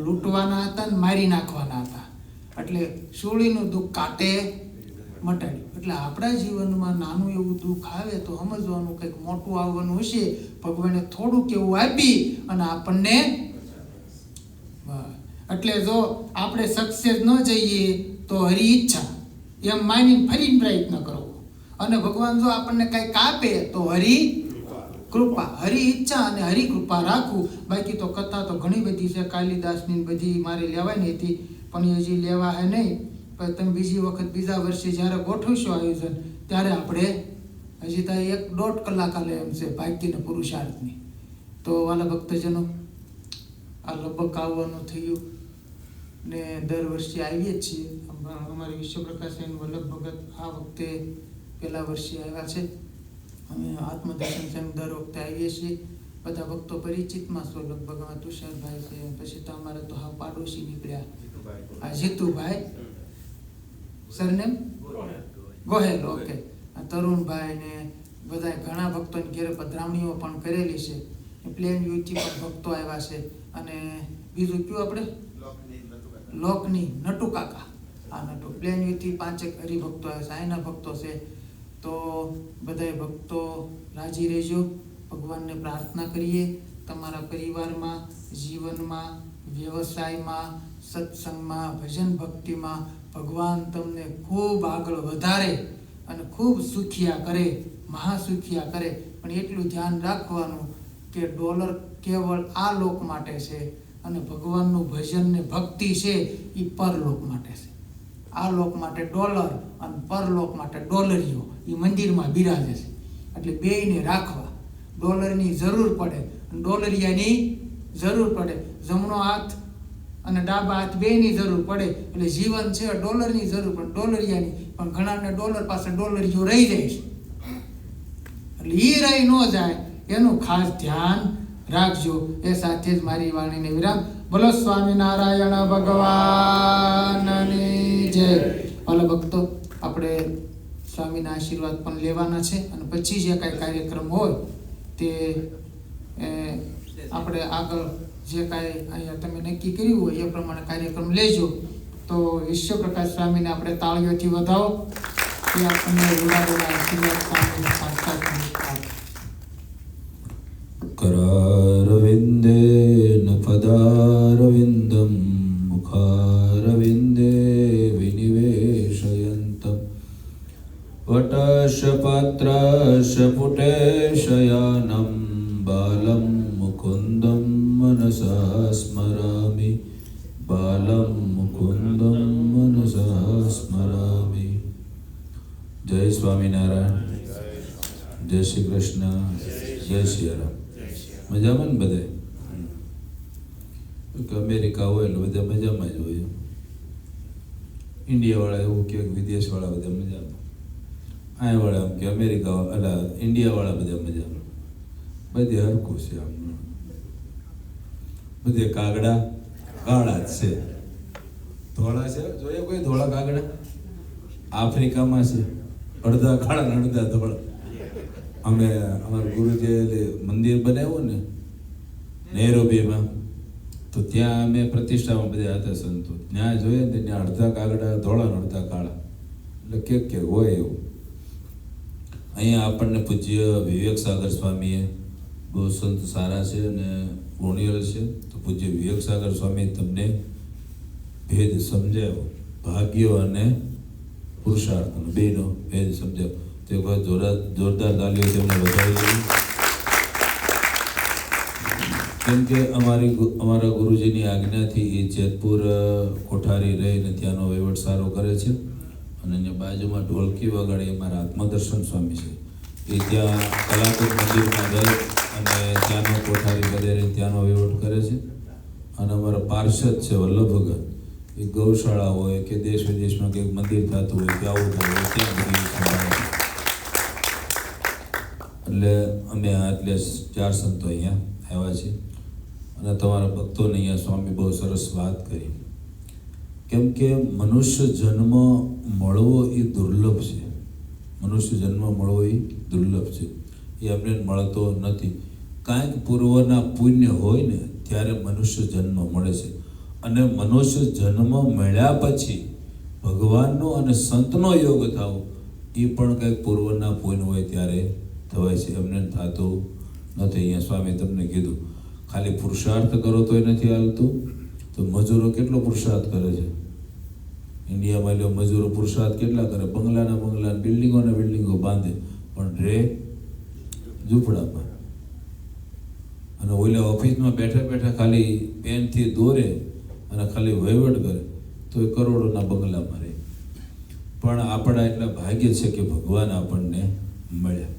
લૂંટવાના હતા ને મારી નાખવાના હતા, એટલે શૂળીનું દુઃખ કાંટે મટાડ્યું. એટલે આપણા જીવનમાં નાનું એવું દુઃખ આવે તો સમજવાનું કંઈક મોટું આવવાનું હશે. ભગવાને થોડુંક એવું આપી અને આપણને, એટલે જો આપણે સક્સેસ ન જઈએ તો હરી ઈચ્છા એમ માનીને ફરીને પ્રયત્ન કરવો, અને ભગવાન જો આપણને કંઈક આપે તો હરી કૃપા, હરી ઈચ્છા અને હરી કૃપા રાખવું. બાકી તો કથા તો ઘણી બધી છે, કાલિદાસની બધી મારે લેવાની હતી પણ હજી લેવા હે નહીં. પણ તમે બીજી વખત બીજા વર્ષે જ્યારે ગોઠવશો આયોજન ત્યારે આપણે, હજી તો 1.5 કલાક આલે એમ છે ભાગ્યને પુરુષાર્થની. તો વાલા ભક્તજનો, આ લગભગ આવવાનું થયું ને દર વર્ષે આવીએ જ છીએ. અમારી વિશ્વપ્રકાશ વલ્લભ ભગત આ વખતે પહેલા વર્ષે આવ્યા છે. અમે આત્મદર્શન સંઘ દર વખતે આવીએ છીએ. બધા ભક્તો પરિચિતમાં છો લગભગ. આમાં તુષારભાઈ છે, પછી તો અમારે તો હા પાડોશી નીકળ્યા, આ જીતુભાઈ, સરનેમ ગોહેલ, ઓકે, આ તરુણભાઈ ને બધા ઘણા ભક્તોની ઘેરે પધરામણીઓ પણ કરેલી છે. પ્લેન યુથી પણ ભક્તો આવ્યા છે. અને બીજું કયું આપણે લોકની નટુ કાકા, આ નટુ પ્લેન યુથી 5 હરિભક્તો આવ્યા છે, અહીંના ભક્તો છે. તો બધાય ભક્તો રાજી રહેજો. ભગવાનને પ્રાર્થના કરીએ તમારા પરિવારમાં, જીવનમાં, વ્યવસાયમાં, સત્સંગમાં, ભજન ભક્તિમાં ભગવાન તમને ખૂબ આગળ વધારે અને ખૂબ સુખિયા કરે, મહાસુખિયા કરે. પણ એટલું ધ્યાન રાખવાનું કે ડોલર કેવળ આ લોક માટે છે અને ભગવાનનું ભજન ને ભક્તિ છે એ પરલોક માટે છે. આ લોક માટે ડોલર અને પરલોક માટે ડોલરીઓ એ મંદિરમાં બિરાજે છે. એટલે બેયને રાખવા. ડોલરની જરૂર પડે, ડોલરિયાની જરૂર પડે. જમણો હાથ અને ડાબા હાથ બેયની જરૂર પડે. એટલે જીવન છે ડોલરની જરૂર પડે, ડોલરિયાની. પણ ઘણાને ડોલર પાસે ડોલરીઓ રહી જાય છે, એટલે એ રહી ન જાય એનું ખાસ ધ્યાન રાખજો. એ સાથે જ મારી વાણીને વિરામ. બોલો સ્વામિનારાયણ ભગવાનની જય. ભલે ભક્તો, આપણે સ્વામીના આશીર્વાદ પણ લેવાના છે અને પછી જે કાંઈ કાર્યક્રમ હોય તે આપણે આગળ જે કાંઈ અહીંયા તમે નક્કી કર્યું હોય એ પ્રમાણે કાર્યક્રમ લેજો. તો વિશ્વપ્રકાશ સ્વામીને આપણે તાળીઓથી વધાવો એ આપણને રૂડા આશીર્વાદ સ્વામીને સાક્ષાત करारविन्देन पदारविन्दं मुखारविन्दे विनिवेशयन्तं वटस्य पात्रस्य पुटेशयानं बालं मुकुन्दं मनसा स्मरामि, बालं मुकुन्दं मनसा स्मरामि. जय स्वामीनारायण, जय श्री कृष्ण, जय श्री राम. મજામાં ને બધે? અમેરિકા હોય એટલે બધા મજામાં જ હોય. ઇન્ડિયાવાળા એવું કહે કે વિદેશવાળા બધા મજામાં, અહીંયાવાળા એમ કે અમેરિકા એટલે ઇન્ડિયાવાળા બધા મજામાં. બધે હરખું છે. આમ બધે કાગડા કાળા જ છે, ધોળા છે. જોઈએ કોઈ ધોળા કાગડા? આફ્રિકામાં છે અડધા કાળા ને અડધા ધોળા. અમે અમારા ગુરુજીએ મંદિર બનાવ્યું ને નૈરોબીમાં, તો ત્યાં અમે પ્રતિષ્ઠામાં બધા હતા સંતો. ત્યાં જોઈએ ને ત્યાં અડધા કાગડા ધોળા ને અડધા કાળા, એટલે કે હોય એવું. અહીંયા આપણને પૂજ્ય વિવેક સાગર સ્વામીએ બહુ સંત સારા છે અને ગુણિયલ છે. તો પૂજ્ય વિવેક સાગર સ્વામી તમને ભેદ સમજાવ્યો, ભાગ્ય અને પુરુષાર્થનો બેનો ભેદ સમજાવ્યો. તે વખત જોરદાર તાલીઓ તેમને વધાવી દીધી. કેમ કે અમારા ગુરુજીની આજ્ઞાથી એ જેતપુર કોઠારી રહીને ત્યાંનો વહીવટ સારો કરે છે. અને અહીંયા બાજુમાં ઢોલકી વગાડે મારા આત્મદર્શન સ્વામી છે. એ ત્યાં કલાકુર મંદિરમાં રહે અને ત્યાંનો કોઠારી પધારે ત્યાંનો વહીવટ કરે છે. અને અમારા પાર્ષદ છે વલ્લભ ભગત, એ ગૌશાળા હોય કે દેશ વિદેશમાં કંઈક મંદિર થતું હોય કે આવું થતું હોય ત્યાં બધી સંભાળે છે. એટલે અમે એટલે 4 સંતો અહીંયા આવ્યા છીએ. અને તમારા ભક્તોને અહીંયા સ્વામી બહુ સરસ વાત કરી. કેમ કે મનુષ્ય જન્મ મળવો એ દુર્લભ છે. મનુષ્ય જન્મ મળવો એ દુર્લભ છે. એ અમને મળતો નથી. કાંઈક પૂર્વના પુણ્ય હોય ને ત્યારે મનુષ્ય જન્મ મળે છે. અને મનુષ્ય જન્મ મળ્યા પછી ભગવાનનો અને સંતનો યોગ થવો એ પણ કંઈક પૂર્વના પુણ્ય હોય ત્યારે થવાય છે. એમને થતું નથી. અહીંયા સ્વામી તમને કીધું ખાલી પુરુષાર્થ કરો તોય નથી હાલતું. તો મજૂરો કેટલો પુરુષાર્થ કરે છે ઇન્ડિયામાં. લો મજૂરો પુરુષાર્થ કેટલા કરે, બંગલા બિલ્ડિંગો બાંધે, પણ રે ઝૂંપડામાં. અને ઓલા ઓફિસમાં બેઠા ખાલી પેનથી દોરે અને ખાલી વહીવટ કરે તો એ કરોડોના બંગલામાં રહે. પણ આપણા એટલા ભાગ્ય છે કે ભગવાન આપણને મળ્યા.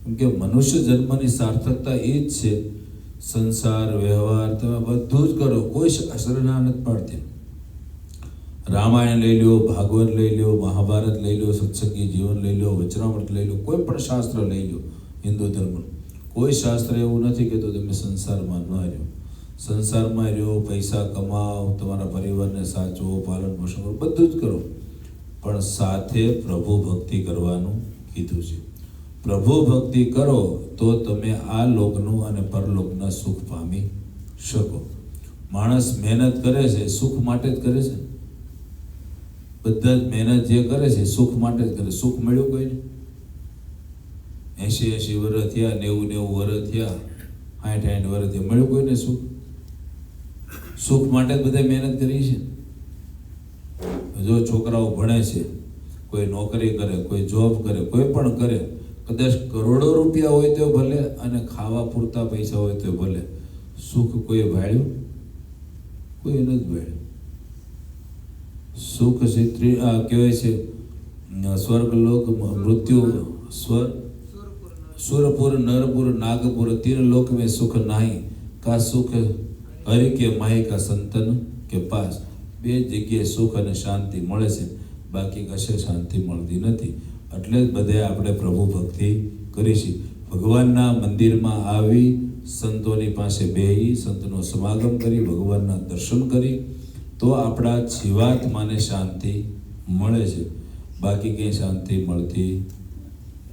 કેમ કે મનુષ્ય જન્મની સાર્થકતા એ જ છે. સંસાર વ્યવહાર તમે બધું જ કરો, કોઈ શાસ્ત્રના નથી પાડતી. રામાયણ લઈ લો, ભાગવત લઈ લો, મહાભારત લઈ લો, સત્સંગી જીવન લઈ લો, વચનામૃત લઈ લો, કોઈ પણ શાસ્ત્ર લઈ લો હિન્દુ ધર્મનું, કોઈ શાસ્ત્ર એવું નથી કહેતું તમે સંસારમાં ન રહ્યો. સંસારમાં રહ્યો, પૈસા કમાઓ, તમારા પરિવારને સાચવો, પાલન પોષણ કરો, બધું જ કરો, પણ સાથે પ્રભુ ભક્તિ કરવાનું કીધું છે. પ્રભુ ભક્તિ કરો તો તમે આ લોકનું અને પરલોકના સુખ પામી શકો. માણસ મહેનત કરે છે સુખ માટે જ કરે છે. બધા જ મહેનત જે કરે છે સુખ માટે જ કરે. સુખ મળ્યું કોઈને? 80 વર્ષ થયા, 90 વર્ષ થયા, 60 વર્ષ થયા, મળ્યું કોઈને સુખ? સુખ માટે જ બધા મહેનત કરી છે. જો છોકરાઓ ભણે છે, કોઈ નોકરી કરે, કોઈ જોબ કરે, કોઈ પણ કરે, કદાચ કરોડો રૂપિયા હોય તો ભલે અને ખાવા પૂરતા પૈસા હોય તો ભલે, સુખ કોઈ ભાળ્યું? કોઈ નથી ભાળ્યું. સુખ કહેવાય છે સ્વર્ગલોક, મૃત્યુ, સુરપુર, નરપુર, નાગપુર, 3 लोक में सुख नहीं का सुख हरि के माही का संतन के पास. 2 જગ્યાએ સુખ અને શાંતિ મળે છે, બાકી કશે શાંતિ મળતી નથી. એટલે જ બધે આપણે પ્રભુ ભક્તિ કરીશું. ભગવાનના મંદિરમાં આવી, સંતોની પાસે બેસી, સંતનો સમાગમ કરી, ભગવાનના દર્શન કરી તો આપણા જીવાત્માને શાંતિ મળે છે, બાકી કંઈ શાંતિ મળતી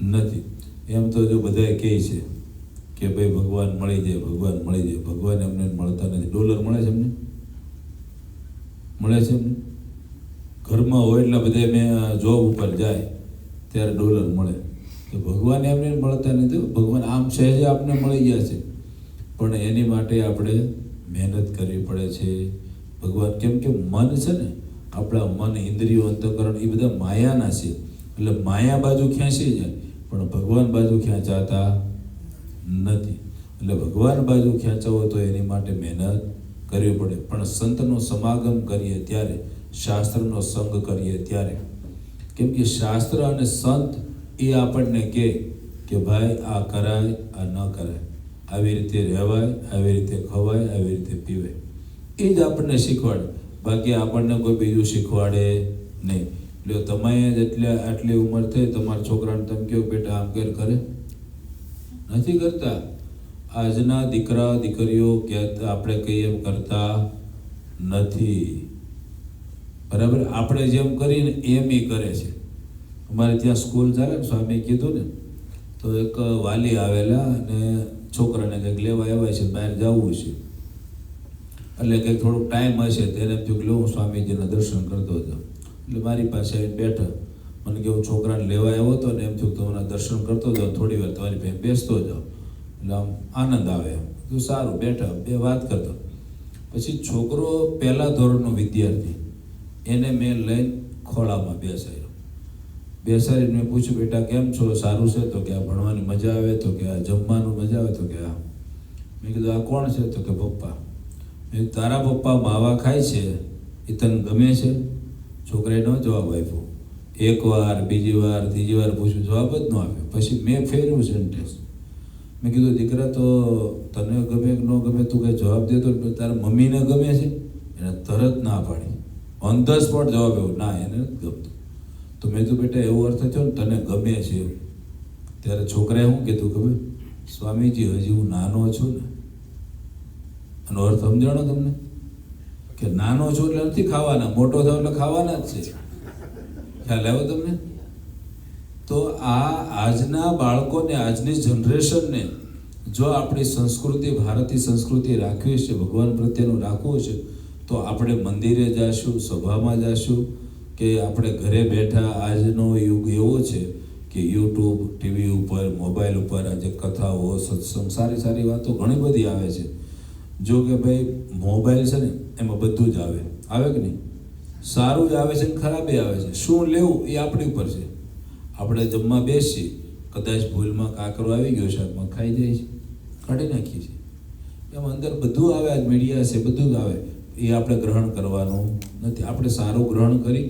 નથી. એમ તો જો બધા કહે છે કે ભાઈ ભગવાન મળી જાય, ભગવાન મળી જાય. ભગવાન એમને મળતા નથી. ડોલર મળે છે એમને? મળે છે એમને? ઘરમાં હોય એટલે બધા મેં જોબ ઉપર જાય ત્યારે ડોલર મળે. તો ભગવાન એમને મળતા નથી. ભગવાન આમ સહેજે આપને મળી ગયા છે, પણ એની માટે આપણે મહેનત કરવી પડે છે. ભગવાન કેમ કે મન છે ને, આપણા મન, ઇન્દ્રિયો, અંતઃકરણ એ બધા માયાના છે. એટલે માયા બાજુ ખેંચી જાય, પણ ભગવાન બાજુ ખેંચાતા નથી. એટલે ભગવાન બાજુ ખેંચાવો તો એની માટે મહેનત કરવી પડે. પણ સંતનો સમાગમ કરીએ ત્યારે, શાસ્ત્રનો સંગ કરીએ ત્યારે, કેમ કે શાસ્ત્ર અને સંત એ આપણને કહે કે ભાઈ આ કરાય, આ ન કરાય, આવી રીતે રહેવાય, આવી રીતે ખવાય, આવી રીતે પીવાય, એ જ આપણને શીખવાડે. બાકી આપણને કોઈ બીજું શીખવાડે નહીં. એટલે તમે એટલે આટલી ઉંમર થઈ, તમારા છોકરાને તમે કહો બેટા આમ કરે, નથી કરતા. આજના દીકરા દીકરીઓ કે આપણે કહીએ એમ કરતા નથી. બરાબર? આપણે જેમ કરીને એમ એ કરે છે. અમારે ત્યાં સ્કૂલ ચાલે ને, સ્વામી કીધું ને, તો એક વાલી આવેલા અને છોકરાને કંઈક લેવા આવ્યા છે, બહાર જવું છે, એટલે કંઈક થોડોક ટાઈમ હશે તેને એમ થયું કે હું સ્વામીજીના દર્શન કરતો હતો. એટલે મારી પાસે આવીને બેઠા. મને કે હું છોકરાને લેવા આવ્યો હતો ને એમ થયું કે તમારા દર્શન કરતો જાઉં, થોડી વાર તમારી પાસે બેસતો જાઉં, એટલે આમ આનંદ આવે. એમ તો સારું, બેઠા, બે વાત કરતા. પછી છોકરો પહેલા ધોરણનો વિદ્યાર્થી, એને મેં લઈને ખોળામાં બેસાડીને મેં પૂછ્યું, બેટા કેમ છો, સારું છે? તો કે આ ભણવાની મજા આવે, તો કે આ જમવાનું મજા આવે, તો કે આ. મેં કીધું આ કોણ છે? તો કે પપ્પા. મેં કીધું તારા પપ્પા માવા ખાય છે એ તને ગમે છે? છોકરાએ ન જવાબ આપ્યો. એક વાર, બીજી વાર, ત્રીજી વાર પૂછ્યું, જવાબ જ ન આપ્યો. પછી મેં ફેરવ્યું સેન્ટેન્સ. મેં કીધું દીકરા તો તને ગમે કે ન ગમે, તું કંઈ જવાબ દેતો, તારા મમ્મીને ગમે છે? એને તરત ના પાડી, ઓન ધ સ્પોટ જવાબ આવ્યો, ના એને નથી ગમતું. તો મેં તો બેટા એવો અર્થ થયો ને તને ગમે છે. ત્યારે છોકરાએ શું કીધું ખબર? સ્વામીજી હજી હું નાનો છું ને. આનો અર્થ સમજાણો તમને? કે નાનો છું એટલે નથી ખાવાના, મોટો થાવ એટલે ખાવાના જ છે. ખ્યાલ આવ્યો તમને? તો આજના બાળકોને, આજની જનરેશનને જો આપણી સંસ્કૃતિ, ભારતીય સંસ્કૃતિ રાખવી છે, ભગવાન પ્રત્યેનું રાખવું છે, તો આપણે મંદિરે જઈશું, સભામાં જઈશું, કે આપણે ઘરે બેઠા. આજનો યુગ એવો છે કે યુટ્યુબ, ટીવી ઉપર, મોબાઈલ ઉપર આજે કથાઓ, સત્સંગ, સારી સારી વાતો ઘણી બધી આવે છે. જો કે ભાઈ મોબાઈલ છે ને એમાં બધું જ આવે કે નહીં? સારું જ આવે છે ને ખરાબ આવે છે. શું લેવું એ આપણી ઉપર છે. આપણે જમવા બેસીએ, કદાચ ભૂલમાં કાકરો આવી ગયો શાકમાં, ખાઈ જાય છે, કાઢી નાખીએ છીએ. એમ અંદર બધું આવે, આજ મીડિયા છે, બધું જ આવે. એ આપણે ગ્રહણ કરવાનું નથી. આપણે સારું ગ્રહણ કરી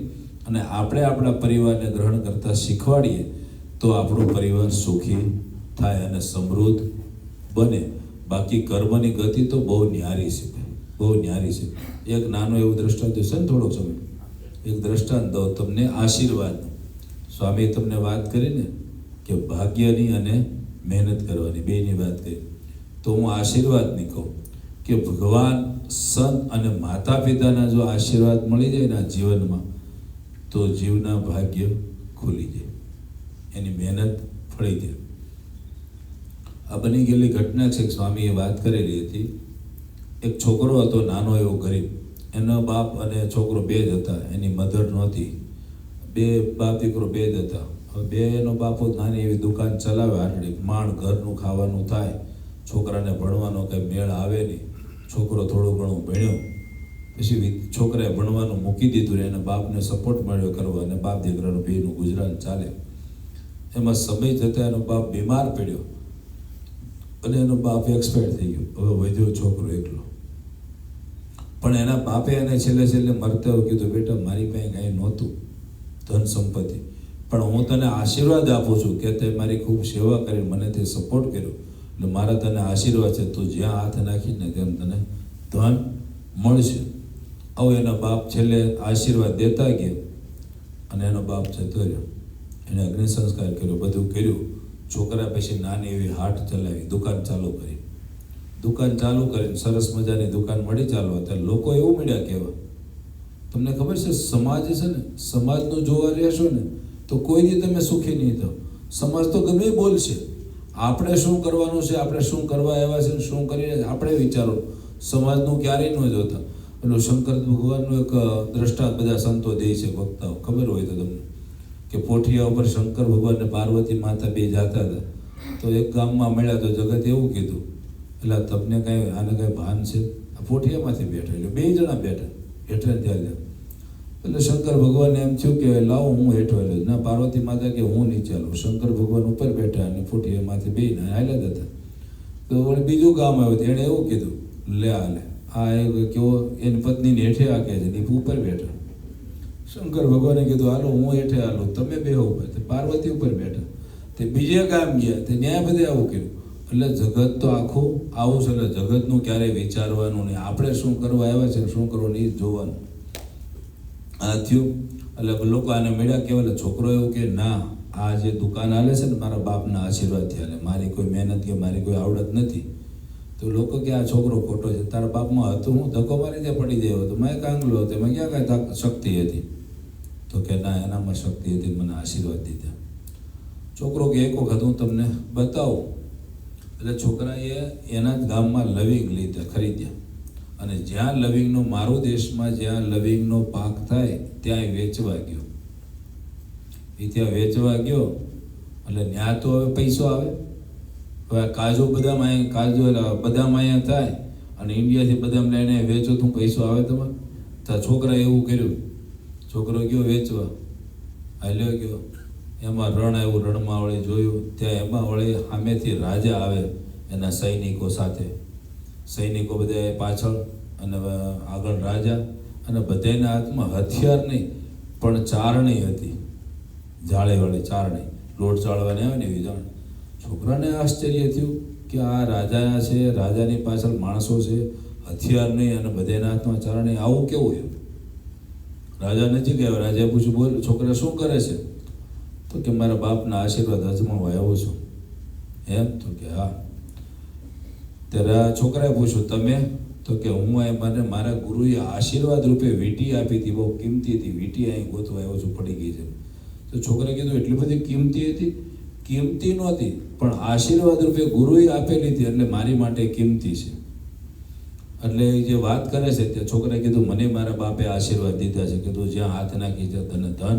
અને આપણે આપણા પરિવારને ગ્રહણ કરતાં શીખવાડીએ તો આપણો પરિવાર સુખી થાય અને સમૃદ્ધ બને. બાકી કર્મની ગતિ તો બહુ ન્યારી છે, બહુ ન્યારી છે. એક નાનો એવું દ્રષ્ટાંત છે ને, થોડોક સમય એક દ્રષ્ટાંત દઉં તમને આશીર્વાદ. સ્વામીએ તમને વાત કરી ને કે ભાગ્યની અને મહેનત કરવાની, બેની વાત કરી. તો હું આશીર્વાદની કહું કે ભગવાન, સંત અને માતા પિતાના જો આશીર્વાદ મળી જાય ને આ જીવનમાં, તો જીવના ભાગ્ય ખુલી જાય, એની મહેનત ફળી જાય. આ બની ગયેલી ઘટના છે. સ્વામીએ વાત કરેલી હતી. એક છોકરો હતો નાનો એવો ગરીબ. એનો બાપ અને છોકરો બે જ હતા, એની મધર નહોતી. બે બાપ દીકરો બે જ હતા. હવે બે એનો બાપો નાની એવી દુકાન ચલાવે, આટલી માંડ ઘરનું ખાવાનું થાય. છોકરાને ભણવાનો કંઈ મેળ આવે નહીં. છોકરો થોડું ઘણું ભણ્યો, પછી છોકરાએ ભણવાનું મૂકી દીધું. એને બાપને સપોર્ટ મળ્યો કરવા, અને બાપ દીકરાનું બેનું ગુજરાન ચાલે. એમાં સમય જતાં એનો બાપ બીમાર પડ્યો અને એનો બાપ એક્સપાયર થઈ ગયો. હવે વધ્યો છોકરો એકલો. પણ એના બાપે એને છેલ્લે મરતા એવું કીધું, બેટા મારી પાસે કાંઈ નહોતું, ધન સંપત્તિ, પણ હું તને આશીર્વાદ આપું છું કે તે મારી ખૂબ સેવા કરી, મને તે સપોર્ટ કર્યો, એટલે મારા તને આશીર્વાદ છે, તું જ્યાં હાથ નાખીને તેમ તને ધન મળશે. આવો એના બાપ છેલ્લે આશીર્વાદ દેતા ગયા અને એનો બાપ જતો રહ્યો. એને અગ્નિ સંસ્કાર કર્યો, બધું કર્યું. છોકરા પછી નાની એવી હાટ ચલાવી, દુકાન ચાલુ કરી. દુકાન ચાલુ કરીને સરસ મજાની દુકાન મળી ચાલવા. ત્યારે લોકો એવું મળ્યા કહેવા, તમને ખબર છે સમાજ છે ને, સમાજનું જોવા રહેશો ને તો કોઈ દી તમે સુખી નહીં થાવ. સમાજ તો ગમે બોલશે, આપણે શું કરવાનું છે, આપણે શું કરવા આવ્યા છે, શું કરીને આપણે વિચારો. સમાજનું ક્યારેય ન જોતા. એટલે શંકર ભગવાનનું એક દ્રષ્ટાંત બધા સંતો દે છે, વક્તાઓ, ખબર હોય તો તમને, કે પોઠિયા ઉપર શંકર ભગવાન ને પાર્વતી માતા બે જાતા હતા. તો એક ગામમાં મળ્યા તો જગત એવું કીધું, એટલે તમને કાંઈ આને કાંઈ ભાન છે? આ પોઠિયામાંથી બેઠા, એટલે બે જણા બેઠા, હેઠળ ત્યાં. એટલે શંકર ભગવાનને એમ થયું કે લાવો હું હેઠો હેલો. ના, પાર્વતી માતા કે હું નીચે ચાલું. શંકર ભગવાન ઉપર બેઠા અને પોઠિયામાંથી બે ને હાલ્યા જતા. તો વળી બીજું ગામ આવ્યું, એણે એવું કીધું, લે આ કેવો એની પત્નીને હેઠે આકે છે ને ઉપર બેઠા. શંકર ભગવાને કીધું હાલો હું હેઠે હાલું, તમે બે ઉપર. પાર્વતી ઉપર બેઠા. તે બીજે ગામ ગયા, તે ન્યાય બધે આવું કર્યું. એટલે જગત તો આખું આવું છે. એટલે જગતનું ક્યારેય વિચારવાનું નહીં, આપણે શું કરવા આવ્યા છે, શું કરવાનું એ જોવાનું. આ થયું. એટલે લોકો આને મળ્યા કહેવાય. એટલે છોકરો એવું કે ના, આ જે દુકાન હાલે છે ને મારા બાપના આશીર્વાદથી હાલે, મારી કોઈ મહેનત કે મારી કોઈ આવડત નથી. તો લોકો કે આ છોકરો ખોટો છે. તારા બાપમાં હતું હું ધક્કો મારી દે પડી ગયો હતો, મેં કાંગલો હતો, એમાં ક્યાં કાંઈ શક્તિ હતી? તો કે ના, એનામાં શક્તિ હતી, મને આશીર્વાદ દીધા. છોકરો કે એક વખત હું તમને બતાવું. એટલે છોકરાએ એના જ ગામમાં લવિંગ લીધા, ખરીદ્યા. અને જ્યાં લવિંગનો, મારું દેશમાં જ્યાં લવિંગનો પાક થાય ત્યાં વેચવા ગયો. એ ત્યાં વેચવા ગયો એટલે ત્યાં તો હવે પૈસો આવે. હવે આ કાજુ બદામ અહીંયા થાય અને ઇન્ડિયાથી બદામ લઈને વેચો તો પૈસો આવે તમારે? તો છોકરાએ એવું કર્યું, છોકરો ગયો વેચવા, હાલ્યો ગયો, એમાં રણ આવ્યું, રણમાં વળી જોયું, ત્યાં એમાં વળી સામેથી રાજા આવે એના સૈનિકો સાથે, સૈનિકો બધા પાછળ અને આગળ રાજા, અને બધાના હાથમાં હથિયાર નહીં પણ ચારણી હતી, જાળેવાળી ચારણી, લોટ ચાળવાની આવે ને એવી જાણ. છોકરાને આશ્ચર્ય થયું કે આ રાજા છે, રાજાની પાછળ માણસો છે, હથિયાર નહીં અને બધાના હાથમાં ચારણી, આવું કેવું એમ? રાજા નજીક આવ્યો, રાજાએ પૂછ્યું, બોલ છોકરા શું કરે છે? તો કે મારા બાપના આશીર્વાદ અજમાવવા આવ્યો છું. એમ? તો કે હા. ત્યારે છોકરાએ પૂછ્યું, તમે? તો કે હું મને મારા ગુરુએ આશીર્વાદ રૂપે વીંટી આપી હતી, બહુ કિંમતી હતી, વીંટી અહીં ગોતવા આવ્યો છું, પડી ગઈ છે. તો છોકરાએ કીધું, એટલી બધી કિંમતી હતી? કિંમતી નહોતી, પણ આશીર્વાદ રૂપે ગુરુએ આપેલી હતી એટલે મારી માટે કિંમતી છે. એટલે જે વાત કરે છે તે છોકરાએ કીધું, મને મારા બાપે આશીર્વાદ દીધા છે, કીધું જ્યાં હાથ નાખી છે તને ધન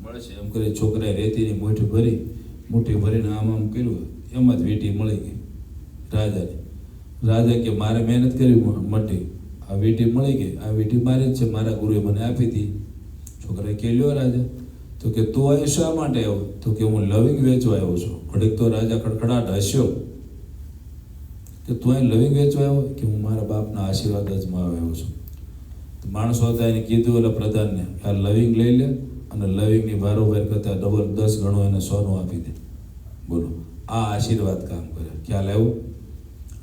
મળશે. એમ કરી છોકરાએ રેતીની મુઠ્ઠી ભરીને આમ કર્યું, એમાં જ વીંટી મળી ગઈ રાજાને. રાજા કે મારે મહેનત કરી મટી, આ વીંટી મળી ગઈ, આ વીંટી મારી જ છે, મારા ગુરુએ મને આપી હતી. છોકરાએ કે લ્યો રાજા. તો કે તું અહીં શા માટે આવ્યો? તો કે હું લવિંગ વેચવા આવ્યો છું. ઘડીક તો રાજા ખડખડાટ હસ્યો કે તું અહીં લવિંગ વેચવા આવ્યો? કે હું મારા બાપના આશીર્વાદ અજમાવવા આવ્યો છું. તો માણસો હતા એને કીધું એટલે પ્રધાનને, આ લવિંગ લઈ લે અને લવિંગની બારોબાર કરતા ડબલ 10 ગણું એને સોનું આપી દે. બોલો, આ આશીર્વાદ કામ કરે. ખ્યાલ આવ્યો?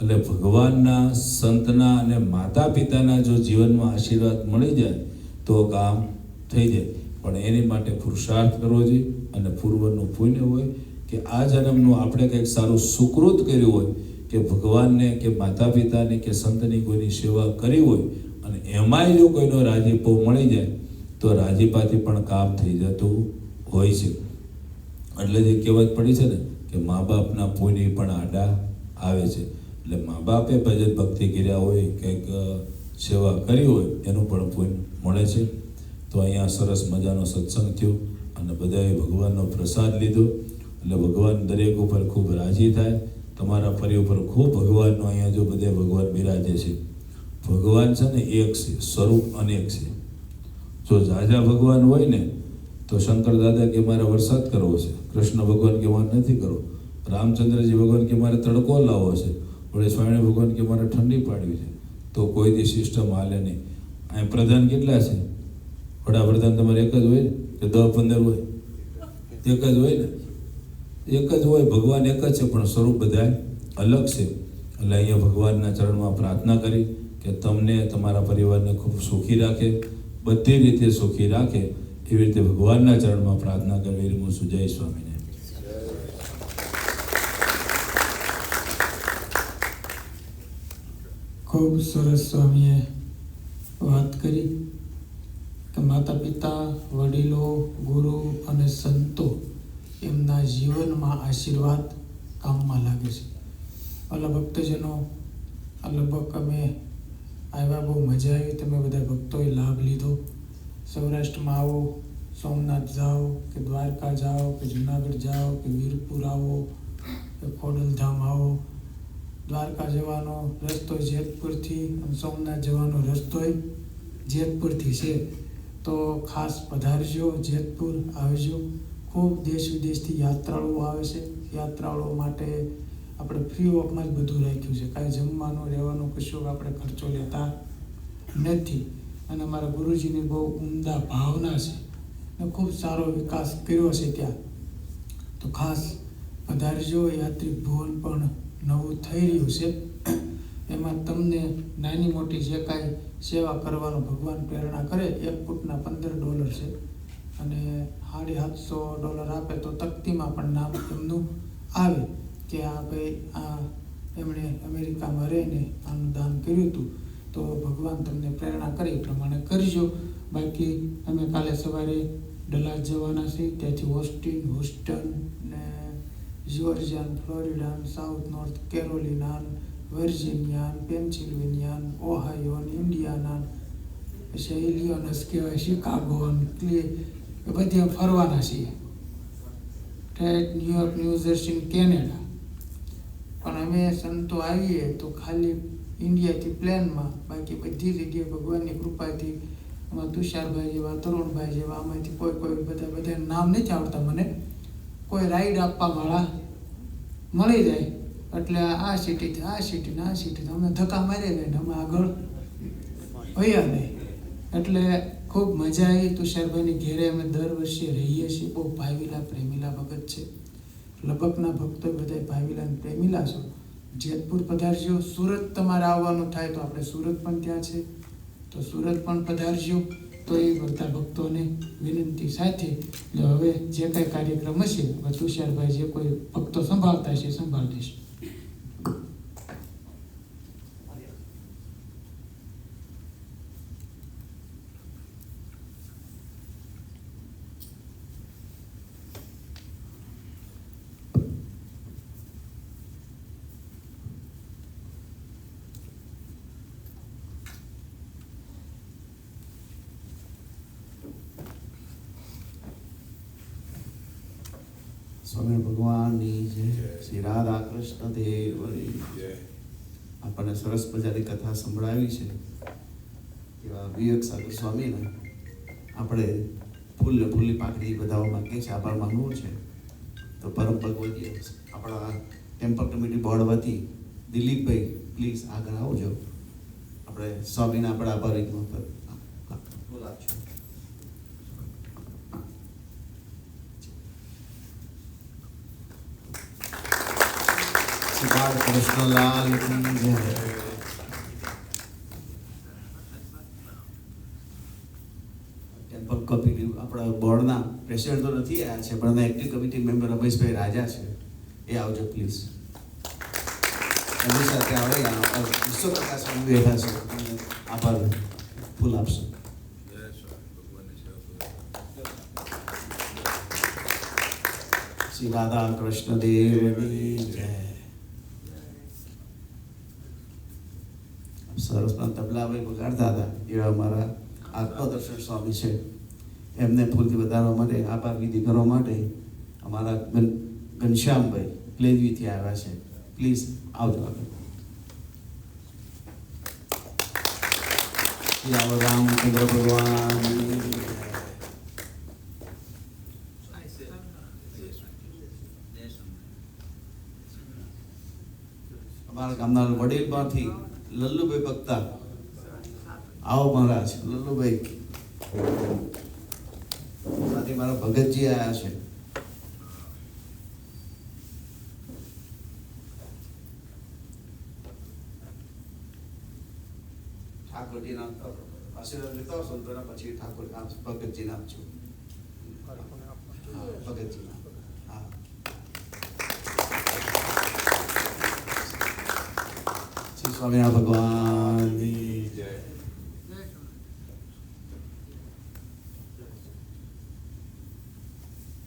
એટલે ભગવાનના, સંતના અને માતા પિતાના જો જીવનમાં આશીર્વાદ મળી જાય તો કામ થઈ જાય. પણ એની માટે પુરુષાર્થ કરવો જોઈએ અને પૂર્વનું પુણ્ય હોય કે આ જન્મનું આપણે કંઈક સારું સુકૃત કર્યું હોય કે ભગવાનને કે માતા પિતાની કે સંતની કોઈની સેવા કરી હોય અને એમાંય જો કોઈનો રાજીપો મળી જાય તો રાજીપાથી પણ કામ થઈ જતું હોય છે. એટલે જે કહેવત પડી છે ને કે મા બાપના પુણ્ય પણ આડા આવે છે. એટલે મા બાપે ભજન ભક્તિ કર્યા હોય, કંઈક સેવા કરી હોય એનું પણ પુણ્ય મળે છે. તો અહીંયા સરસ મજાનો સત્સંગ થયો અને બધાએ ભગવાનનો પ્રસાદ લીધો એટલે ભગવાન દરેક ઉપર ખૂબ રાજી થાય. તમારા પરી ઉપર ખૂબ ભગવાનનો અહીંયા જો બધે ભગવાન બિરાજે છે. ભગવાન છે ને એક છે, સ્વરૂપ અનેક છે. જો ઝાઝા ભગવાન હોય ને તો શંકર દાદા કે મારે વરસાદ કરવો છે, કૃષ્ણ ભગવાન કે મારે નથી કરવો, રામચંદ્રજી ભગવાન કે મારે તડકો લાવવો છે, વળી સ્વામી ભગવાન કે મારે ઠંડી પાડવી છે, તો કોઈ દી સિસ્ટમ હાલે નહીં. અહીં પ્રધાન કેટલા છે? વડાપ્રધાન તમારે એક જ હોય કે 10-15 હોય? એક જ હોય ને? એક જ હોય. ભગવાન એક જ છે પણ સ્વરૂપ બધા અલગ છે. એટલે અહીંયા ભગવાનના ચરણમાં પ્રાર્થના કરી કે તમને, તમારા પરિવારને ખૂબ સુખી રાખે, બધી રીતે સુખી રાખે, એવી રીતે ભગવાનના ચરણમાં પ્રાર્થના કરવી. હું જય સ્વામીને. ખૂબ સરસ સ્વામીએ વાત કરી કે માતા પિતા, વડીલો, ગુરુ અને સંતો એમના જીવનમાં આશીર્વાદ કામમાં લાગે છે. અલા ભક્તજનો, આ લગભગ અમે આવ્યા, બહુ મજા આવી. તમે બધા ભક્તોએ લાભ લીધો. સૌરાષ્ટ્રમાં આવો, સોમનાથ જાઓ કે દ્વારકા જાઓ કે જુનાગઢ જાઓ કે વીરપુર આવો કે ખોડલધામ આવો. દ્વારકા જવાનો રસ્તો જેતપુરથી અને સોમનાથ જવાનો રસ્તો જેતપુરથી છે. તો ખાસ પધારજો, જેતપુર આવજો. ખૂબ દેશ વિદેશથી યાત્રાળુઓ આવે છે. યાત્રાળુઓ માટે આપણે ફ્રી ઓફમાં જ બધું રાખ્યું છે. કાંઈ જમવાનું, રહેવાનું કશું આપણે ખર્ચો લેતા નથી. અને અમારા ગુરુજીની બહુ ઉમદા ભાવના છે અને ખૂબ સારો વિકાસ કર્યો છે ત્યાં. તો ખાસ પધારજો. યાત્રિક ભવન પણ નવું થઈ રહ્યું છે. એમાં તમને નાની મોટી જે કાંઈ સેવા કરવાનો ભગવાન પ્રેરણા કરે, 1 ફૂટના $15 છે અને $750 આપે તો તકતીમાં પણ નામ એમનું આવે કે આ ભાઈ આ એમણે અમેરિકામાં રહીને આનું દાન કર્યું હતું. તો ભગવાન તમને પ્રેરણા કરે એ પ્રમાણે કરજો. બાકી અમે કાલે સવારે ડલાસ જવાના છીએ, ત્યાંથી ઓસ્ટિન, હ્યુસ્ટન ને Georgia, Florida, south north Carolina, Virginia, Pennsylvania, Ohio, ઇન્ડિયાના, પછી ઇલિયોનસ કહેવાય, શિકાગો, એ બધે ફરવાના છીએ. ઠેઠ ન્યુયોર્ક, ન્યૂ જર્સી, કેનેડા. પણ અમે સંતો આવીએ તો ખાલી ઇન્ડિયાથી પ્લેનમાં, બાકી બધી જગ્યાએ ભગવાનની કૃપાથી આમાં તુષારભાઈ જેવા, તરુણભાઈ જેવા, આમાંથી કોઈ બધા નામ નથી આવડતા મને, કોઈ રાઈડ આપવા વાળા મળી જાય એટલે આ સિટીથી આ સિટીને આ સિટીને અમે ધક્કા મારી લઈને અમે આગળ વયા નહીં. એટલે ખૂબ મજા આવી. તુષારભાઈની ઘેરે અમે દર વર્ષે રહીએ છીએ. બહુ ભાઈવીલા પ્રેમીલા ભગત છે. લબકના ભક્તો બધા ભાઈવીલા પ્રેમીલા છો. જેતપુર પધારજો. સુરત તમારે આવવાનું થાય તો આપણે સુરત પણ ત્યાં છે, તો સુરત પણ પધારજો. તો એ બધા ભક્તોને વિનંતી સાથે હવે જે કાંઈ કાર્યક્રમ હશે, તુષારભાઈ જે કોઈ ભક્તો સંભાળતા છે સંભાળી દેશે. સ્વામી ભગવાનની જય. શ્રી રાધા કૃષ્ણ દેવની જય. આપણને સરસ મજાની કથા સંભળાવી છે એવા વિવેક સાગર સ્વામીને આપણે ફૂલની પાકડી બધાઓ માંગીએ છીએ, આભાર માનવું છે. તો પરમ ભગવતી આપણા ટેમ્પલ કમિટી બોર્ડ વતી દિલીપભાઈ પ્લીઝ આગળ આવજો. આપણે સ્વામીના આપણા આભારી બોલાવજો. બાળ કૃષ્ણલાલ કી જય. ટેમ્પલ કમિટી આપણા બોર્ડના પ્રેસિડેન્ટ તો નથી આવ્યા છે, પણ એક્ટિવ કમિટી મેમ્બર રમેશભાઈ રાજા છે, એ આવજો પ્લીઝ. એમની સાથે આવે વિશ્વપ્રકાશ સ્વામી બેઠા છે, આભાર ફૂલ આપશો. શ્રી રાધા કૃષ્ણ દેવની જય. સરસના તબલાભાઈ વગાડતા હતા એવા અમારા આત્મદર્શન સ્વામી છે, એમને ફૂલથી વધારવા માટે, આભાર વિધિ કરવા માટે અમારા ઘનશ્યામભાઈ પ્લેનવીથી આવ્યા છે. પ્લીઝ આવજો આગળ. શ્રી રામચંદ્ર ભગવાન. અમારા ગામના વડીલમાંથી લલ્લુભાઈ ભક્તા, આવો મહારાજ. લલ્લુભાઈ સાથે મારા ભગતજી આવ્યા છે. ઠાકોરજી નામ આશીર્વાદ લેતા આવશો તો પછી ઠાકોર નામ ભગતજી નામ છું. ભગતજી નામ. હા, શ્રી સ્વામિનારાયણ ભગવાનની જય.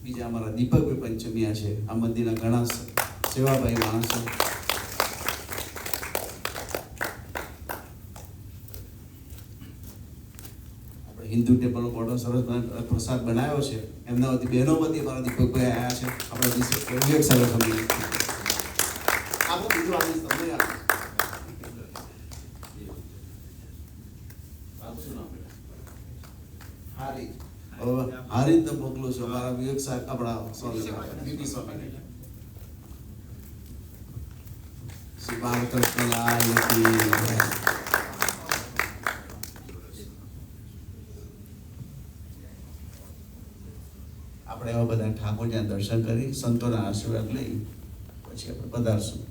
બીજા અમારા દીપકભાઈ પંચમિયા છે, આ મંદિરના ઘણા સેવાભાઈ માણસો. આપણે હિન્દુ ટેમ્પલનો મોટો સરસ પ્રસાદ બનાવ્યો છે, એમના વતી બહેનો વતી અમારા દીપકભાઈ આવ્યા છે. આપણા વિવેક સાગર સ્વામી આપો બીજું આપીશ તમને. હારી તો મોકલું છું અમારા વિવેક સાહેબ, આપણા સ્વામી બીપી સ્વામી. શ્રી બાલકૃષ્ણલાલ કી જય. આપણે એવા બધા ઠાકોરજીના દર્શન કરી સંતોના આશીર્વાદ લઈ પછી આપણે પધારશું.